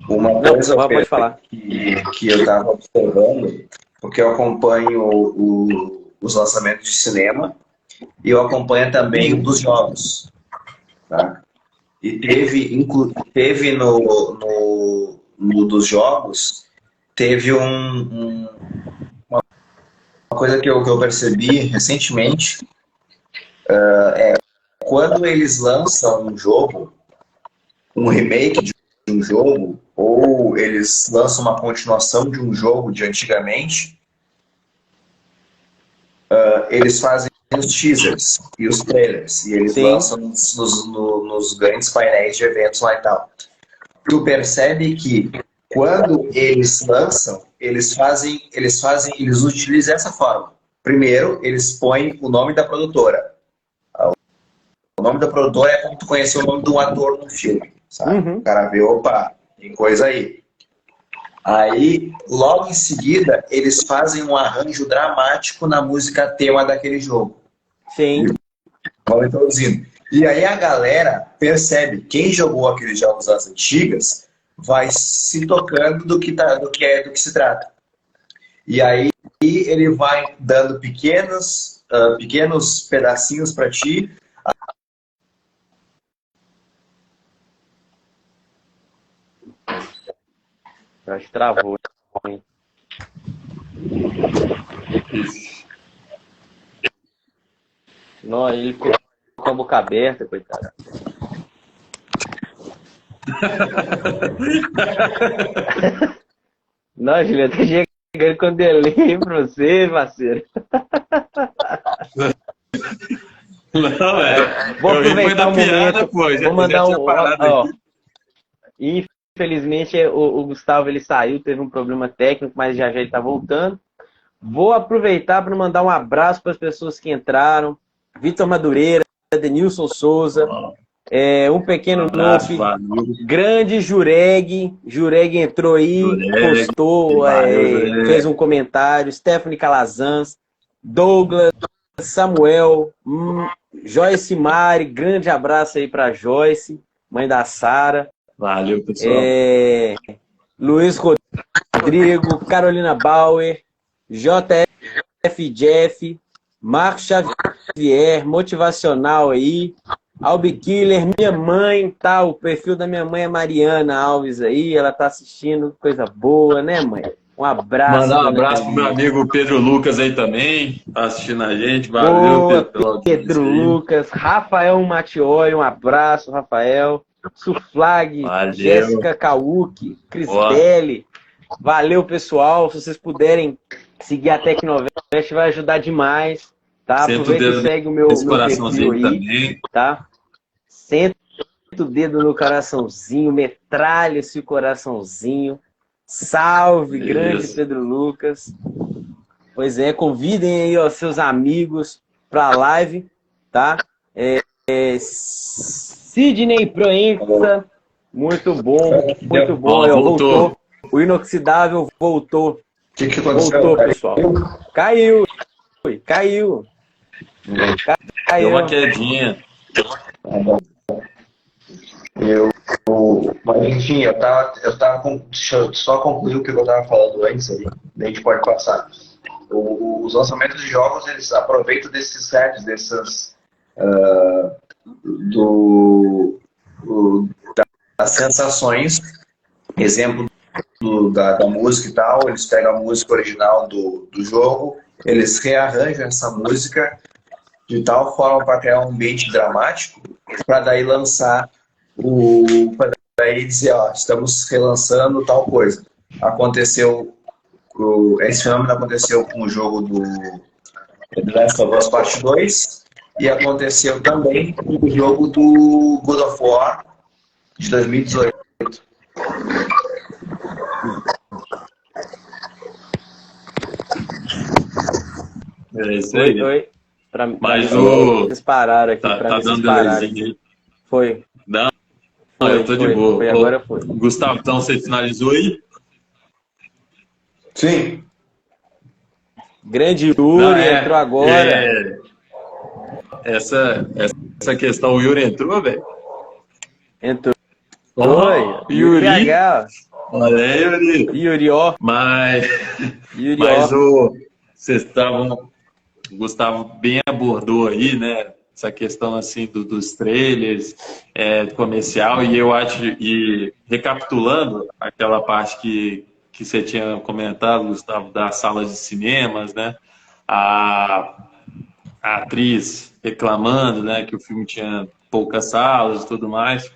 Uma coisa pode falar. Que eu estava observando, porque eu acompanho os lançamentos de cinema e eu acompanho também dos jogos. Tá? E teve no dos jogos, teve uma coisa que eu percebi recentemente, quando eles lançam um jogo, um remake de um jogo, ou eles lançam uma continuação de um jogo de antigamente, eles fazem os teasers e os trailers, e eles lançam nos grandes painéis de eventos lá e tal. Tu percebe que quando eles lançam, eles utilizam essa forma. Primeiro, eles põem o nome da produtora. O nome da produtora é como tu conhecer o nome de um ator no filme, sabe? O cara vê, opa, tem coisa aí. Aí, logo em seguida, eles fazem um arranjo dramático na música tema daquele jogo. Sim. Vão introduzindo. E aí a galera percebe, quem jogou aqueles jogos das antigas, vai se tocando do que se trata. E aí ele vai dando pequenos pedacinhos para ti. Acho que travou. Não, ele ficou com a boca aberta, coitado. Não, Juliano, tá chegando com delay pra você, parceiro. Não, vou aproveitar o momento. Vou mandar um. Infelizmente, o Gustavo ele saiu, teve um problema técnico, mas já ele tá voltando. Vou aproveitar para mandar um abraço para as pessoas que entraram. Vitor Madureira, Denilson Souza, um pequeno Nope, grande Jureg. Jureg entrou aí, postou, fez um comentário. Stephanie Calazans, Douglas, Samuel, Joyce Mari, grande abraço aí para Joyce, mãe da Sara. Valeu, pessoal. Luiz Rodrigo, Carolina Bauer, JF Jeff, Marcos Xavier, motivacional aí, Albi Killer, minha mãe, tá? O perfil da minha mãe é Mariana Alves aí, ela tá assistindo, coisa boa, né, mãe? Um abraço. Mandar um abraço pro meu amigo Pedro Lucas aí também, tá assistindo a gente. Valeu, Pedro Lucas, Rafael Matioi, um abraço, Rafael. Suflag, Jéssica Cauque, Crisbelli. Valeu, pessoal. Se vocês puderem seguir a Tecnovest, vai ajudar demais. Tá? Aproveita e segue o meu perfil aí. Também. Tá? Senta o dedo no coraçãozinho, metralha esse coraçãozinho. Salve, grande Pedro Lucas. Pois é, convidem aí os seus amigos para a live, tá? Sidney Proença, muito bom, muito bom. Voltou. O inoxidável voltou. O que aconteceu? Voltou, pessoal. Caiu. Deu uma quedinha. Mas enfim, eu tava deixa eu só concluir o que eu tava falando antes aí, daí a gente pode passar. Os lançamentos de jogos, eles aproveitam desses sets, do, das sensações, exemplo da música e tal, eles pegam a música original do jogo, eles rearranjam essa música de tal forma para criar um ambiente dramático, para daí lançar para daí dizer, ó, estamos relançando tal coisa. Aconteceu, esse fenômeno aconteceu com o jogo do The Last of Us Part 2 e aconteceu também com o jogo do God of War de 2018. É isso aí. Oi. Mas vocês pararam aqui. Tá dando delayzinho aí. Foi. Não, eu tô de boa. Foi, agora foi. Gustavo, então você finalizou aí? Sim. Grande Yuri entrou agora. Essa questão, o Yuri entrou, velho? Entrou. Oi, Yuri. Olha aí, Yuri. Yuri, ó. Mas vocês estavam... O Gustavo bem abordou aí, né? Essa questão assim dos trailers, comercial, e eu acho, e recapitulando aquela parte que você tinha comentado, Gustavo, das salas de cinemas, né? A atriz reclamando, né, que o filme tinha poucas salas e tudo mais.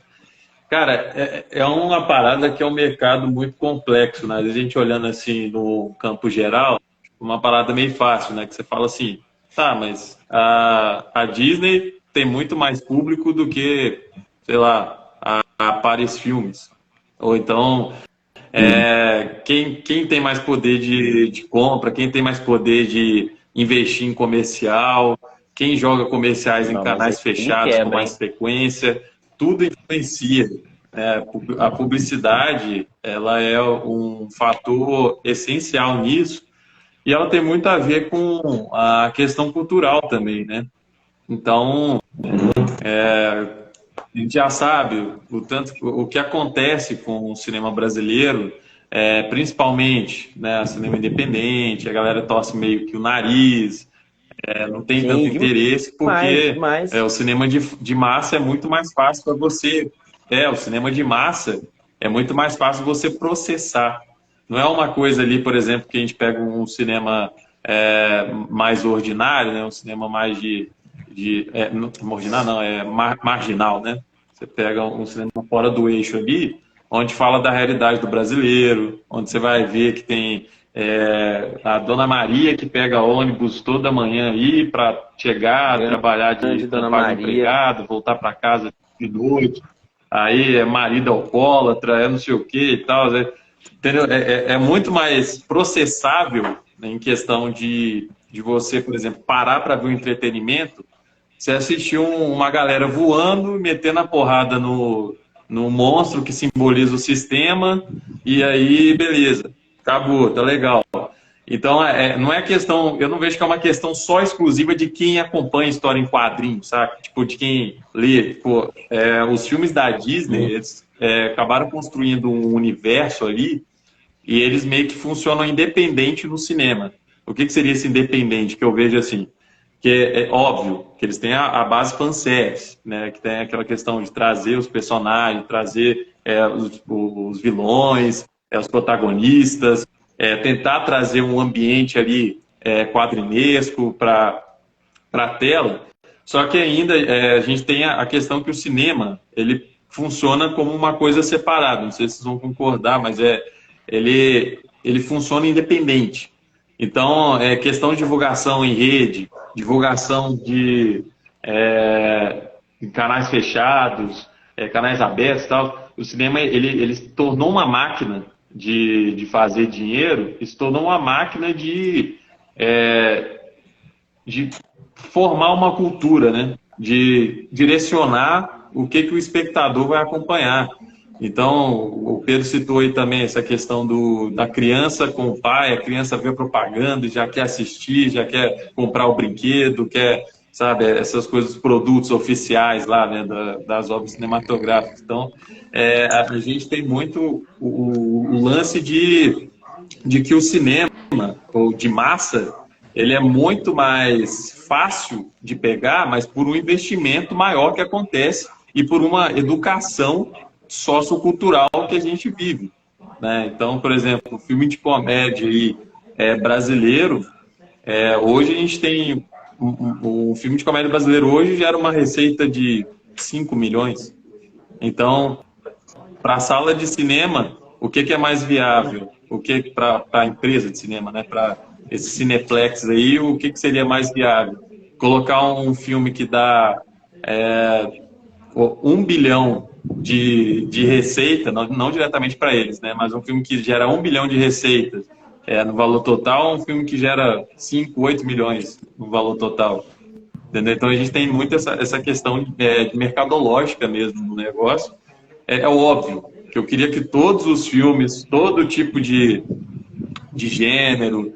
Cara, é uma parada que é um mercado muito complexo, né? A gente olhando assim no campo geral, uma parada meio fácil, né? Que você fala assim, tá, mas a Disney tem muito mais público do que, sei lá, a Paris Filmes. Ou então, quem tem mais poder de compra, quem tem mais poder de investir em comercial, quem joga comerciais em canais fechados com mais frequência, tudo influencia. A publicidade, ela é um fator essencial nisso, e ela tem muito a ver com a questão cultural também, né? Então, a gente já sabe o que acontece com o cinema brasileiro, principalmente, né, cinema independente, a galera torce meio que o nariz, não tem tanto interesse, porque o cinema de massa é muito mais fácil para você. O cinema de massa é muito mais fácil você processar. Não é uma coisa ali, por exemplo, que a gente pega um cinema mais ordinário, né? Um cinema mais marginal, né? Você pega um cinema fora do eixo ali, onde fala da realidade do brasileiro, onde você vai ver que tem a Dona Maria que pega ônibus toda manhã aí para chegar, trabalhar de empregado, voltar para casa de noite. Aí é marido alcoólatra, não sei o que e tal. Entendeu? É muito mais processável, né, em questão de você, por exemplo, parar para ver um entretenimento. Você assistir uma galera voando, metendo a porrada no monstro que simboliza o sistema, e aí, beleza, acabou, tá legal. Então, não é questão, eu não vejo que é uma questão só exclusiva de quem acompanha história em quadrinhos, sabe? Tipo, de quem lê. Tipo, os filmes da Disney, eles acabaram construindo um universo ali, e eles meio que funcionam independente no cinema. O que seria esse independente? Que eu vejo assim, que é óbvio que eles têm a base fanservice, né? Que tem aquela questão de trazer os personagens, trazer os vilões, os protagonistas, tentar trazer um ambiente ali quadrinesco para a tela. Só que ainda a gente tem a questão que o cinema ele funciona como uma coisa separada. Não sei se vocês vão concordar, mas ele funciona independente. Então, questão de divulgação em rede, divulgação de canais fechados, canais abertos e tal. O cinema ele se tornou uma máquina de fazer dinheiro, se tornou uma máquina de formar uma cultura, né? De direcionar o que o espectador vai acompanhar. Então, o Pedro citou aí também essa questão da criança com o pai, a criança vê propaganda e já quer assistir, já quer comprar o brinquedo, quer, sabe, essas coisas, produtos oficiais lá, né, das obras cinematográficas. Então, a gente tem muito o lance de que o cinema, ou de massa, ele é muito mais fácil de pegar, mas por um investimento maior que acontece e por uma educação sociocultural que a gente vive, né? Então, por exemplo, o filme de comédia aí, brasileiro, hoje a gente tem o filme de comédia brasileiro hoje gera uma receita de 5 milhões. Então, para a sala de cinema, o que é mais viável? O que para a empresa de cinema, né? Para esse Cineplex aí, o que seria mais viável? Colocar um filme que dá 1 bilhão de receita, não diretamente para eles, né? Mas um filme que gera 1 bilhão de receitas no valor total, um filme que gera 5, 8 milhões no valor total. Entendeu? Então a gente tem muito essa questão de mercadológica mesmo no negócio. É óbvio que eu queria que todos os filmes, todo tipo de gênero,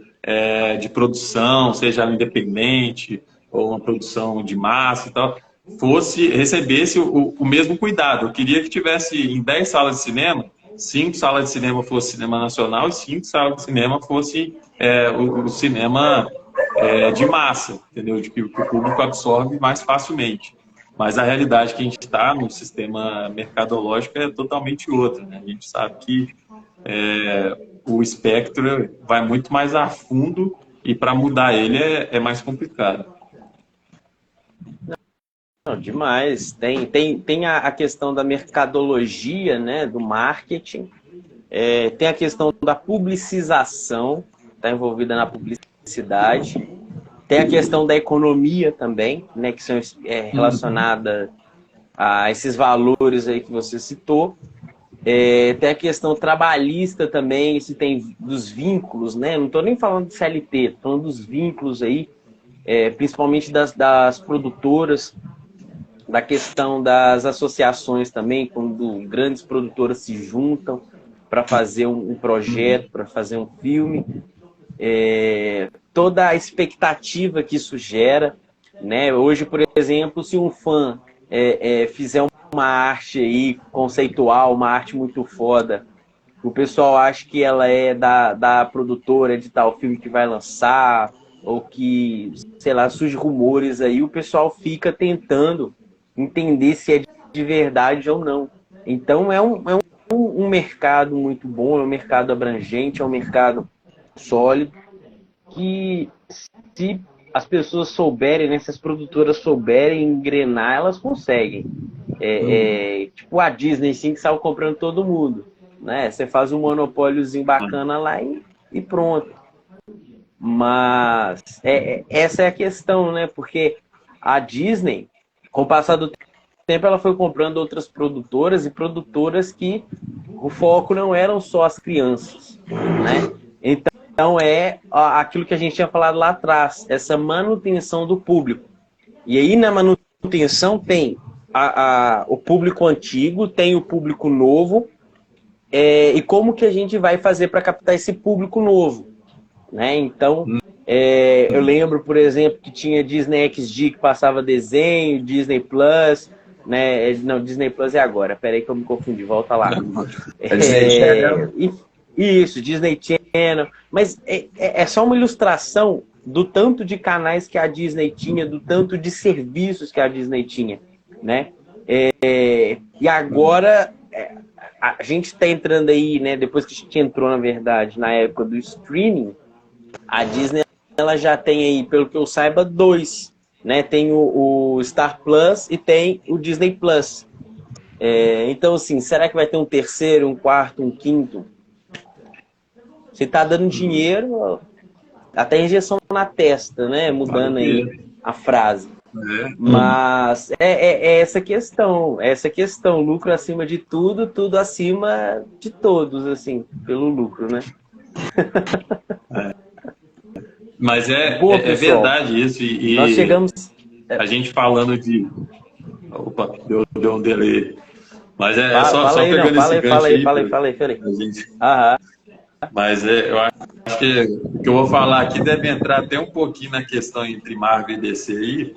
de produção, seja independente ou uma produção de massa e tal, recebesse o mesmo cuidado. Eu queria que tivesse em 10 salas de cinema, 5 salas de cinema fosse cinema nacional e 5 salas de cinema fosse o cinema de massa, entendeu? De que o público absorve mais facilmente. Mas a realidade que a gente está no sistema mercadológico é totalmente outra, né? A gente sabe que o espectro vai muito mais a fundo e para mudar ele é mais complicado. Não, demais. Tem a questão da mercadologia, né, do marketing, tem a questão da publicização, está envolvida na publicidade, tem a questão da economia também, né, que são relacionada a esses valores aí que você citou. Tem a questão trabalhista também, se tem dos vínculos, né? Não estou nem falando de CLT, estou falando dos vínculos aí, principalmente das produtoras, da questão das associações também, quando grandes produtoras se juntam para fazer um projeto, para fazer um filme. Toda a expectativa que isso gera, né? Hoje, por exemplo, se um fã fizer uma arte aí conceitual, uma arte muito foda, o pessoal acha que ela é da produtora de tal filme que vai lançar, ou que, sei lá, surge rumores aí, o pessoal fica tentando entender se é de verdade ou não. Então é um mercado muito bom, é um mercado abrangente, é um mercado sólido, que se as pessoas souberem, né, se as produtoras souberem engrenar, elas conseguem. Tipo a Disney, sim, que saiu comprando todo mundo, né? Você faz um monopóliozinho bacana lá e pronto. Mas essa é a questão, né? Porque a Disney, com o passar do tempo, ela foi comprando outras produtoras, e produtoras que o foco não eram só as crianças, né? Então aquilo que a gente tinha falado lá atrás, essa manutenção do público. E aí na manutenção tem o público antigo, tem o público novo, e como que a gente vai fazer para captar esse público novo, né? Então, eu lembro, por exemplo, que tinha Disney XD que passava desenho, Disney Plus, né? Não, Disney Plus é agora, peraí que eu me confundi, volta lá. Isso, Disney Channel, mas é só uma ilustração do tanto de canais que a Disney tinha, do tanto de serviços que a Disney tinha, né? E agora a gente está entrando aí, né? Depois que a gente entrou, na verdade, na época do streaming, a Disney ela já tem aí, pelo que eu saiba, 2, né? Tem o Star Plus e tem o Disney Plus. Então, assim, será que vai ter um terceiro, um quarto, um quinto? Você está dando dinheiro, até injeção na testa, né? Mudando aí a frase. Mas essa questão, lucro acima de tudo, tudo acima de todos, assim, pelo lucro, né? Mas Boa, é verdade isso. E nós chegamos... A gente falando de... Opa, deu um delay. Mas só aí, pegando não, esse gancho aí. Falei. Gente... Aham. Mas eu acho que o que eu vou falar aqui deve entrar até um pouquinho na questão entre Marvel e DC aí,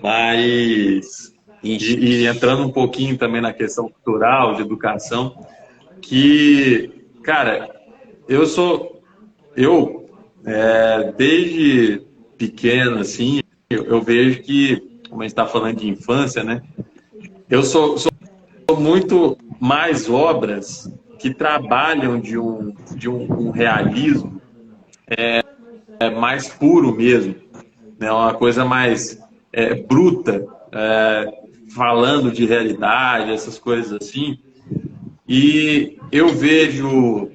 mas... E entrando um pouquinho também na questão cultural, de educação, que, cara, desde pequeno, assim, eu vejo que, como a gente está falando de infância, né? Eu sou muito mais obras que trabalham de um realismo mais puro mesmo, né? Uma coisa mais bruta, falando de realidade, essas coisas assim. E eu vejo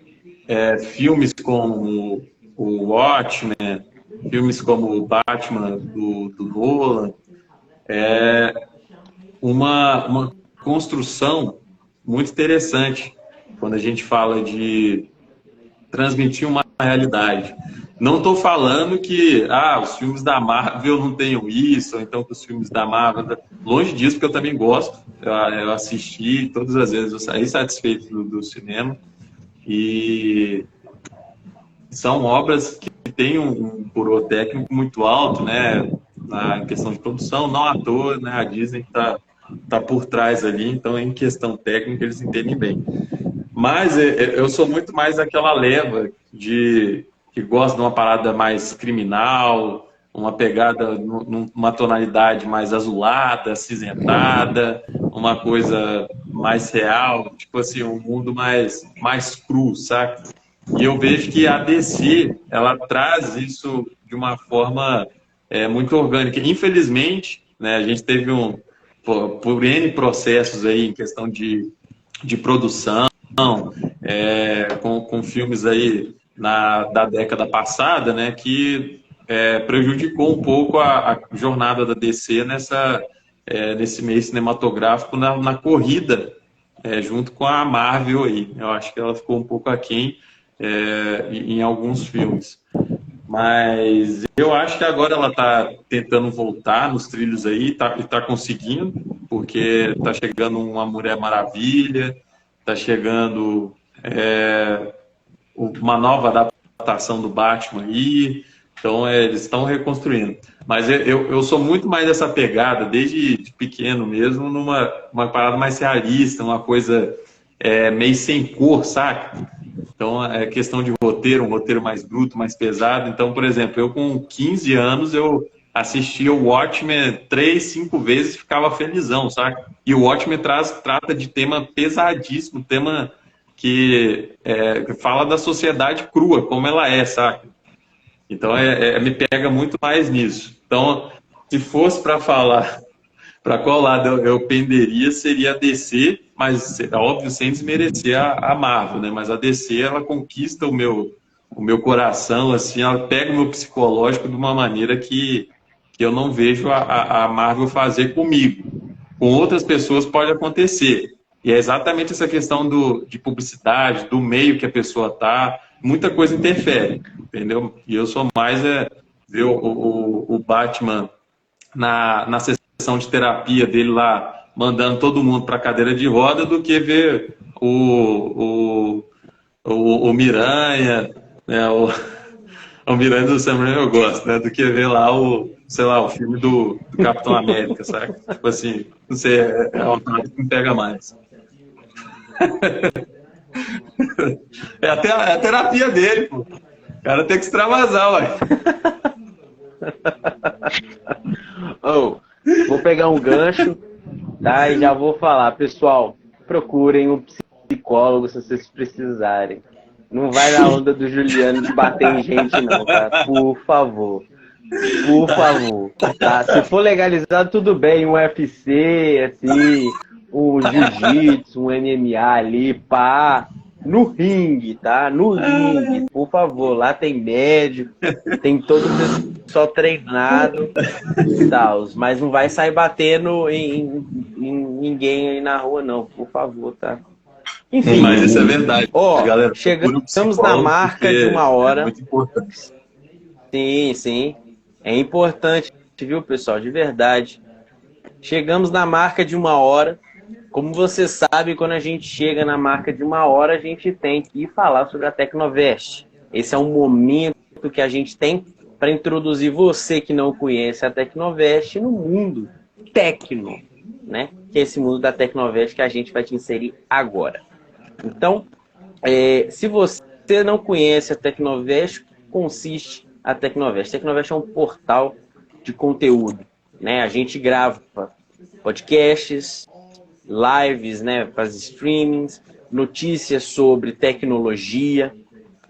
filmes como o Watchmen, filmes como o Batman do Nolan, uma construção muito interessante quando a gente fala de transmitir uma realidade. Não estou falando que os filmes da Marvel não tenham isso, ou então que os filmes da Marvel... Longe disso, porque eu também gosto. Eu assisti todas as vezes, eu saí satisfeito do cinema. E são obras que têm um coroa técnico muito alto, né? Na questão de produção, não à toa, né? A Disney está por trás ali, então em questão técnica eles entendem bem. Mas eu sou muito mais aquela leva que gosta de uma parada mais criminal, uma pegada, numa tonalidade mais azulada, acinzentada, uma coisa mais real, tipo assim, um mundo mais cru, saca? E eu vejo que a DC, ela traz isso de uma forma muito orgânica. Infelizmente, né, a gente teve por N processos aí em questão de produção, com filmes aí da década passada, né, que prejudicou um pouco a jornada da DC nesse meio cinematográfico na corrida junto com a Marvel aí. Eu acho que ela ficou um pouco aquém em alguns filmes. Mas eu acho que agora ela está tentando voltar nos trilhos aí e tá conseguindo, porque está chegando uma Mulher Maravilha, está chegando uma nova adaptação do Batman aí, então eles estão reconstruindo. Mas eu sou muito mais dessa pegada, desde pequeno mesmo, numa parada mais realista, uma coisa meio sem cor, saca? Então, é questão de roteiro, um roteiro mais bruto, mais pesado. Então, por exemplo, eu com 15 anos, eu assistia o Watchmen 3, 5 vezes e ficava felizão, saca? E o Watchmen trata de tema pesadíssimo, tema que fala da sociedade crua, como ela é, saca? Então, me pega muito mais nisso. Então, se fosse para falar para qual lado eu penderia, seria a DC, mas, óbvio, sem desmerecer a Marvel, né? Mas a DC, ela conquista o meu coração, assim, ela pega o meu psicológico de uma maneira que eu não vejo a Marvel fazer comigo. Com outras pessoas pode acontecer. E é exatamente essa questão de publicidade, do meio que a pessoa tá, muita coisa interfere, entendeu? E eu sou mais ver o Batman na sessão de terapia dele lá, mandando todo mundo para a cadeira de roda, do que ver o Miranha, né? O Miranha do Sam Raimi eu gosto, né? Do que ver lá o filme do Capitão América, sabe? Tipo assim, não sei, é o que me pega mais. É a terapia dele, pô. O cara tem que extravasar, ué. Vou pegar um gancho, tá? E já vou falar, pessoal, procurem um psicólogo se vocês precisarem. Não vai na onda do Juliano de bater em gente, não, tá? Por favor. Por favor. Tá? Se for legalizado, tudo bem. Um UFC, assim, um jiu-jitsu, um MMA ali, pá. No ringue, tá? No ringue, por favor. Lá tem médico, tem todo o pessoal treinado e tal. Mas não vai sair batendo em ninguém aí na rua, não. Por favor, tá? Enfim. Mas isso é verdade. Galera, chegamos na marca de uma hora. É muito importante. Sim, sim. É importante, viu, pessoal? De verdade. Chegamos na marca de uma hora. Como você sabe, quando a gente chega na marca de uma hora, a gente tem que falar sobre a Tecnovest. Esse é um momento que a gente tem para introduzir você que não conhece a Tecnovest no mundo tecno, né? Que é esse mundo da Tecnovest que a gente vai te inserir agora. Então, se você não conhece a Tecnovest, consiste a Tecnovest. A Tecnovest é um portal de conteúdo, né? A gente grava podcasts, lives, né, para as streamings, notícias sobre tecnologia,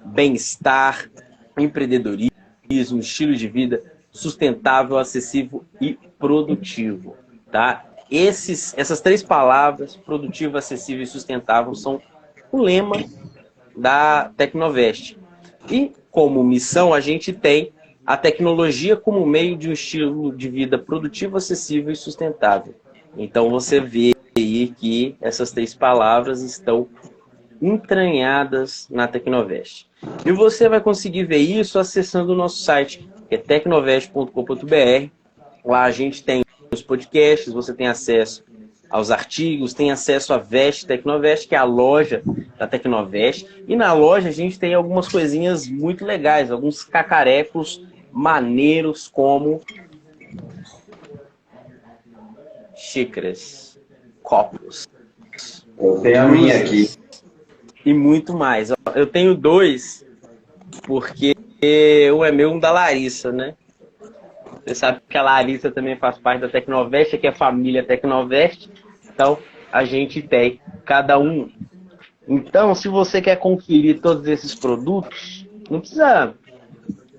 bem-estar, empreendedorismo, estilo de vida sustentável, acessível e produtivo, tá? Essas três palavras, produtivo, acessível e sustentável, são o lema da Tecnovest. E como missão, a gente tem a tecnologia como meio de um estilo de vida produtivo, acessível e sustentável. Então você vê aí que essas três palavras estão entranhadas na Tecnovest. E você vai conseguir ver isso acessando o nosso site, que é tecnovest.com.br. Lá a gente tem os podcasts, você tem acesso aos artigos, tem acesso à Vest Tecnovest, que é a loja da Tecnovest. E na loja a gente tem algumas coisinhas muito legais, alguns cacarecos maneiros, como xícaras, copos. Eu tenho a minha aqui. E muito mais. Eu tenho dois, porque um é meu e um da Larissa, né? Você sabe que a Larissa também faz parte da Tecnovest, que é a família Tecnovest. Então, a gente tem cada um. Então, se você quer conferir todos esses produtos, não precisa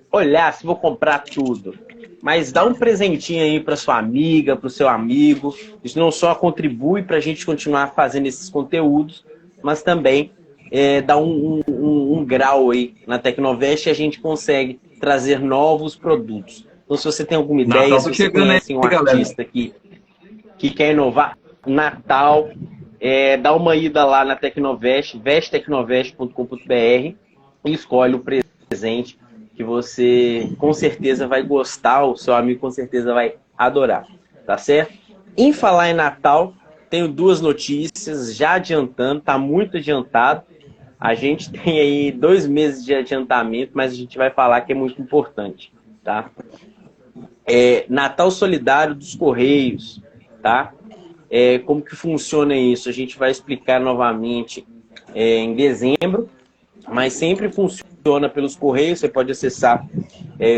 olhar se vou comprar tudo. Mas dá um presentinho aí para sua amiga, para o seu amigo. Isso não só contribui para a gente continuar fazendo esses conteúdos, mas também dá um grau aí na Tecnovest e a gente consegue trazer novos produtos. Então, se você tem alguma ideia, se você conhece um artista que quer inovar, Natal, dá uma ida lá na Tecnovest, vesttecnovest.com.br, e escolhe o presente que você com certeza vai gostar, o seu amigo com certeza vai adorar, tá certo? Em falar em Natal, tenho duas notícias, já adiantando, tá muito adiantado. A gente tem aí 2 meses de adiantamento, mas a gente vai falar que é muito importante, tá? Natal Solidário dos Correios, tá? Como que funciona isso? A gente vai explicar novamente em dezembro, mas sempre funciona pelos Correios. Você pode acessar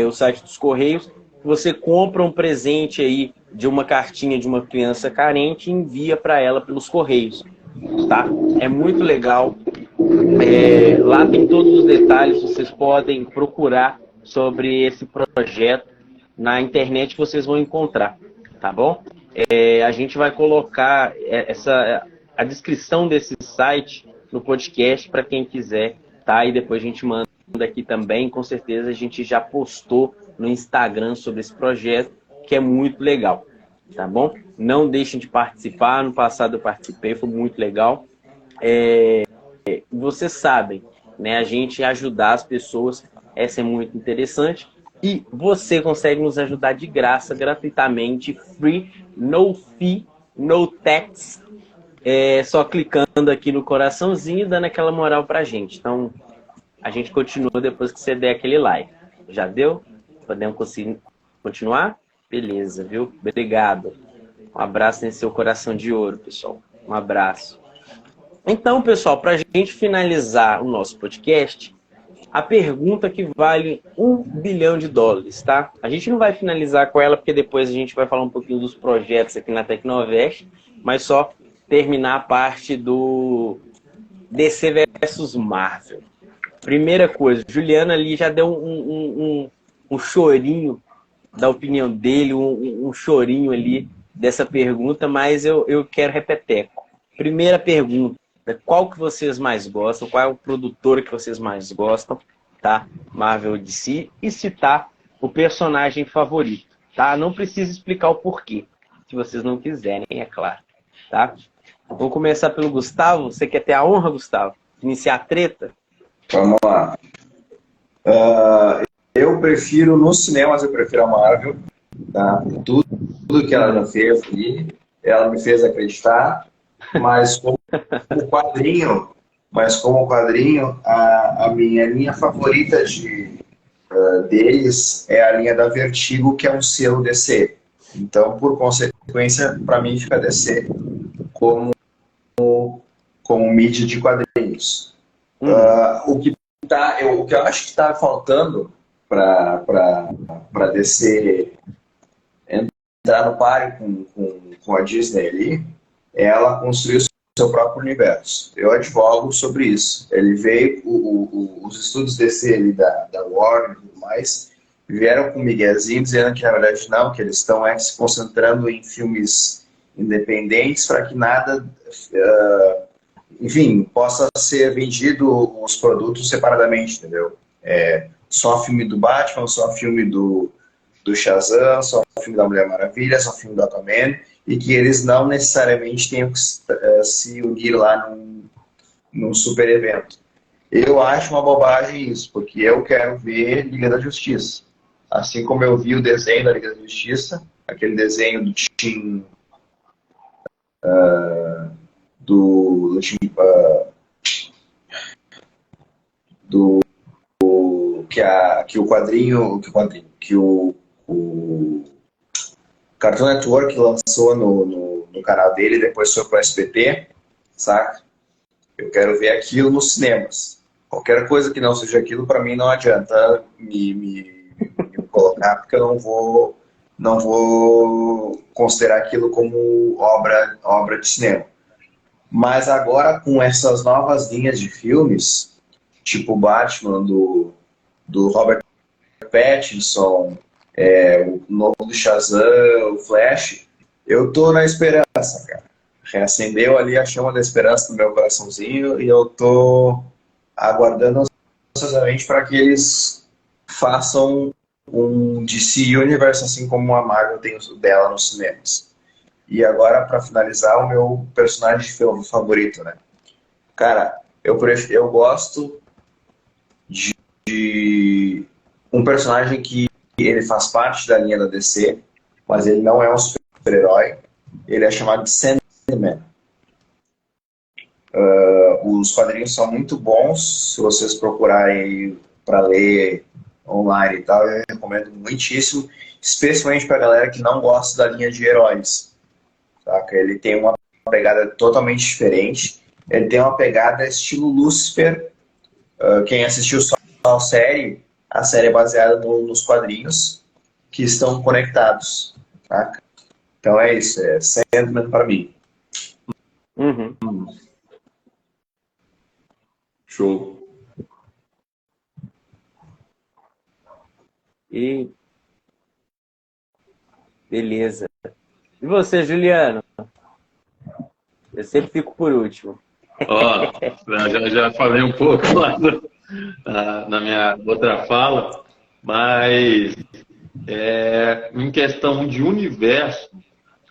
o site dos Correios. Você compra um presente aí de uma cartinha de uma criança carente e envia para ela pelos Correios, tá? É muito legal. Lá tem todos os detalhes, vocês podem procurar sobre esse projeto na internet, vocês vão encontrar, tá bom? A gente vai colocar a descrição desse site no podcast para quem quiser, tá? E depois a gente manda aqui também, com certeza a gente já postou no Instagram sobre esse projeto, que é muito legal, tá bom? Não deixem de participar, no passado eu participei, foi muito legal. Vocês sabem, né? A gente ajudar as pessoas, essa é muito interessante. E você consegue nos ajudar de graça, gratuitamente, free, no fee, no tax. Só clicando aqui no coraçãozinho e dando aquela moral pra gente. Então, a gente continua depois que você der aquele like. Já deu? Podemos continuar? Beleza, viu? Obrigado. Um abraço nesse seu coração de ouro, pessoal. Um abraço. Então, pessoal, para a gente finalizar o nosso podcast, a pergunta que vale $1 bilhão, tá? A gente não vai finalizar com ela, porque depois a gente vai falar um pouquinho dos projetos aqui na Tecnovest, mas só terminar a parte do DC versus Marvel. Primeira coisa, Juliana ali já deu um chorinho da opinião dele, um chorinho ali dessa pergunta, mas eu quero repeteco. Primeira pergunta. Qual que vocês mais gostam? Qual é o produtor que vocês mais gostam? Tá? Marvel ou DC. E citar o personagem favorito. Tá? Não precisa explicar o porquê. Se vocês não quiserem, é claro. Tá? Vamos começar pelo Gustavo. Você quer ter a honra, Gustavo, de iniciar a treta? Vamos lá. Eu prefiro, nos cinemas, eu prefiro a Marvel. Tá? Tudo que ela já fez ali, ela me fez acreditar. Mas como quadrinho, a minha linha favorita deles é a linha da Vertigo, que é um selo DC. Então, por consequência, para mim fica DC como mídia de quadrinhos. O que eu acho que está faltando para DC entrar no páreo com a Disney ali, ela construiu seu próprio universo. Eu advogo sobre isso. Ele veio, os estudos DC ali da Warner e tudo mais, vieram com o miguezinho dizendo que na verdade não, que eles estão se concentrando em filmes independentes para que nada, enfim, possa ser vendido os produtos separadamente, entendeu? Só filme do Batman, só filme do Shazam, só filme da Mulher Maravilha, só filme do Aquaman, e que eles não necessariamente tenham que se unir lá num super evento. Eu acho uma bobagem isso, porque eu quero ver Liga da Justiça. Assim como eu vi o desenho da Liga da Justiça, aquele desenho do Tim... que o Cartoon Network lançou no canal dele, depois foi para o SBT, saca? Eu quero ver aquilo nos cinemas. Qualquer coisa que não seja aquilo, para mim não adianta me colocar, porque eu não vou considerar aquilo como obra de cinema. Mas agora, com essas novas linhas de filmes, tipo o Batman do Robert Pattinson, o novo do Shazam, o Flash, eu tô na esperança, cara. Reacendeu ali a chama da esperança no meu coraçãozinho e eu tô aguardando ansiosamente para que eles façam um DC Universe assim como a Marvel tem o dela nos cinemas. E agora, para finalizar, o meu personagem favorito, né? Cara, eu gosto de um personagem que ele faz parte da linha da DC, mas ele não é um super-herói. Ele é chamado de Sandman. Os quadrinhos são muito bons. Se vocês procurarem para ler online e tal, eu recomendo muitíssimo, especialmente para a galera que não gosta da linha de heróis. Saca? Ele tem uma pegada totalmente diferente. Ele tem uma pegada estilo Lucifer. Quem assistiu só a série é baseada nos quadrinhos que estão conectados. Saca? Então é isso, é Sandman para mim. Uhum. Show. E beleza. E você, Juliano? Eu sempre fico por último. Ó, já falei um pouco lá na minha outra fala, mas em questão de universo,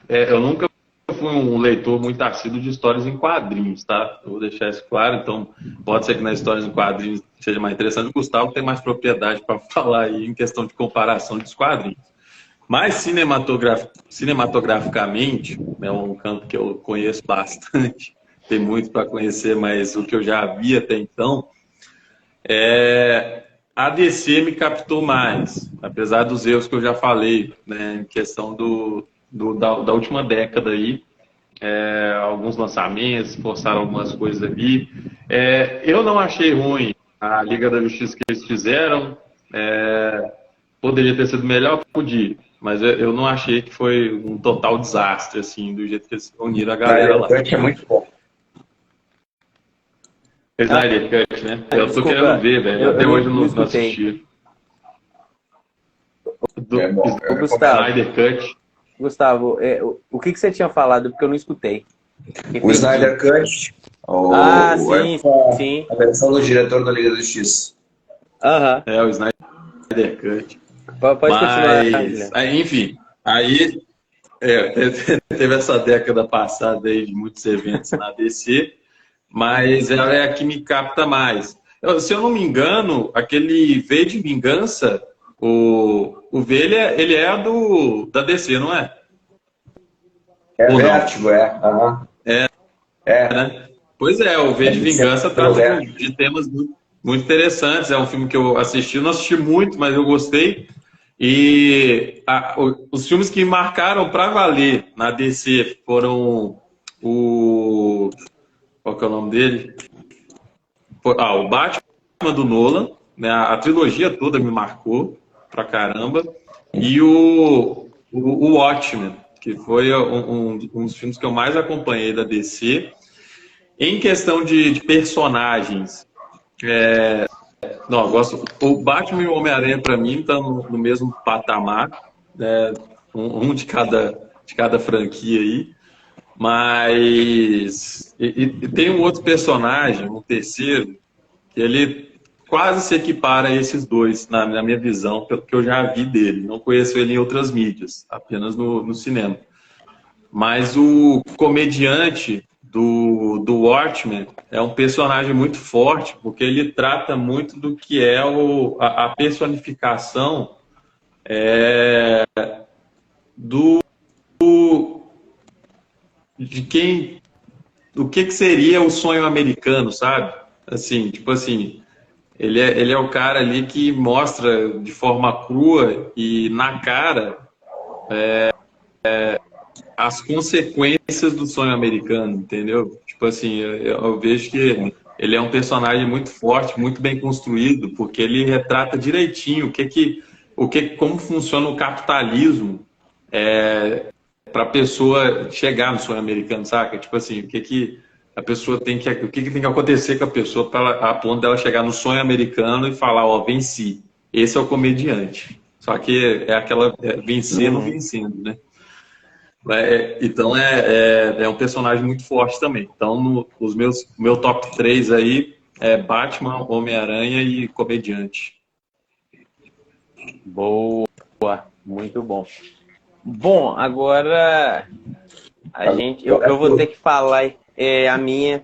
eu nunca fui um leitor muito assíduo de histórias em quadrinhos, tá? Eu vou deixar isso claro, então pode ser que nas histórias em quadrinhos seja mais interessante. O Gustavo tem mais propriedade para falar aí em questão de comparação dos quadrinhos. Mas cinematograficamente, é um campo que eu conheço bastante, tem muito para conhecer, mas o que eu já vi até então, a DC me captou mais, apesar dos erros que eu já falei, né, em questão da última década aí, alguns lançamentos, forçaram algumas coisas ali. Eu não achei ruim a Liga da Justiça que eles fizeram, poderia ter sido melhor, podia, mas eu não achei que foi um total desastre, assim, do jeito que eles uniram a galera lá. É muito bom. Snyder Cut, né? Eu tô Desculpa, querendo ver, velho. Até hoje eu não assisti. É bom. Snyder Cut. Gustavo, o que você tinha falado? Porque eu não escutei. O Snyder Cut. Sim. A versão do diretor da Liga da Justiça. Aham. O Snyder Cut. Pode continuar. Enfim, aí teve essa década passada aí de muitos eventos na DC, mas ela é a que me capta mais. Se eu não me engano, aquele V de Vingança, o V ele é da DC, não é? O Vértigo, Uhum. Né? Pois o V de Vingança trata de temas muito interessantes. É um filme que eu assisti, não assisti muito, mas eu gostei. E os filmes que marcaram para valer na DC foram qual que é o nome dele? O Batman do Nolan, né? A trilogia toda me marcou pra caramba. E o Watchmen, que foi um dos filmes que eu mais acompanhei da DC. Em questão de personagens, não, eu gosto. O Batman e o Homem-Aranha, para mim, estão no mesmo patamar, né? Um de cada franquia aí. Mas e tem um outro personagem, um terceiro, que ele quase se equipara a esses dois, na minha visão, pelo que eu já vi dele. Não conheço ele em outras mídias, apenas no cinema. Mas o comediante do Watchmen é um personagem muito forte, porque ele trata muito do que é a personificação do de quem, o que seria o sonho americano, sabe? Assim, tipo assim, ele é o cara ali que mostra de forma crua e na cara as consequências do sonho americano, entendeu? Tipo assim, eu vejo que ele é um personagem muito forte, muito bem construído, porque ele retrata direitinho como funciona o capitalismo para a pessoa chegar no sonho americano, saca? Tipo assim, o que a pessoa tem que acontecer com a pessoa a ponto dela chegar no sonho americano e falar, ó, venci. Esse é o comediante. Só que é aquela vencendo, vencendo, né? Então é um personagem muito forte também. Então, meu top 3 aí é Batman, Homem-Aranha e comediante. Boa, muito bom. Bom, agora eu vou ter que falar a minha,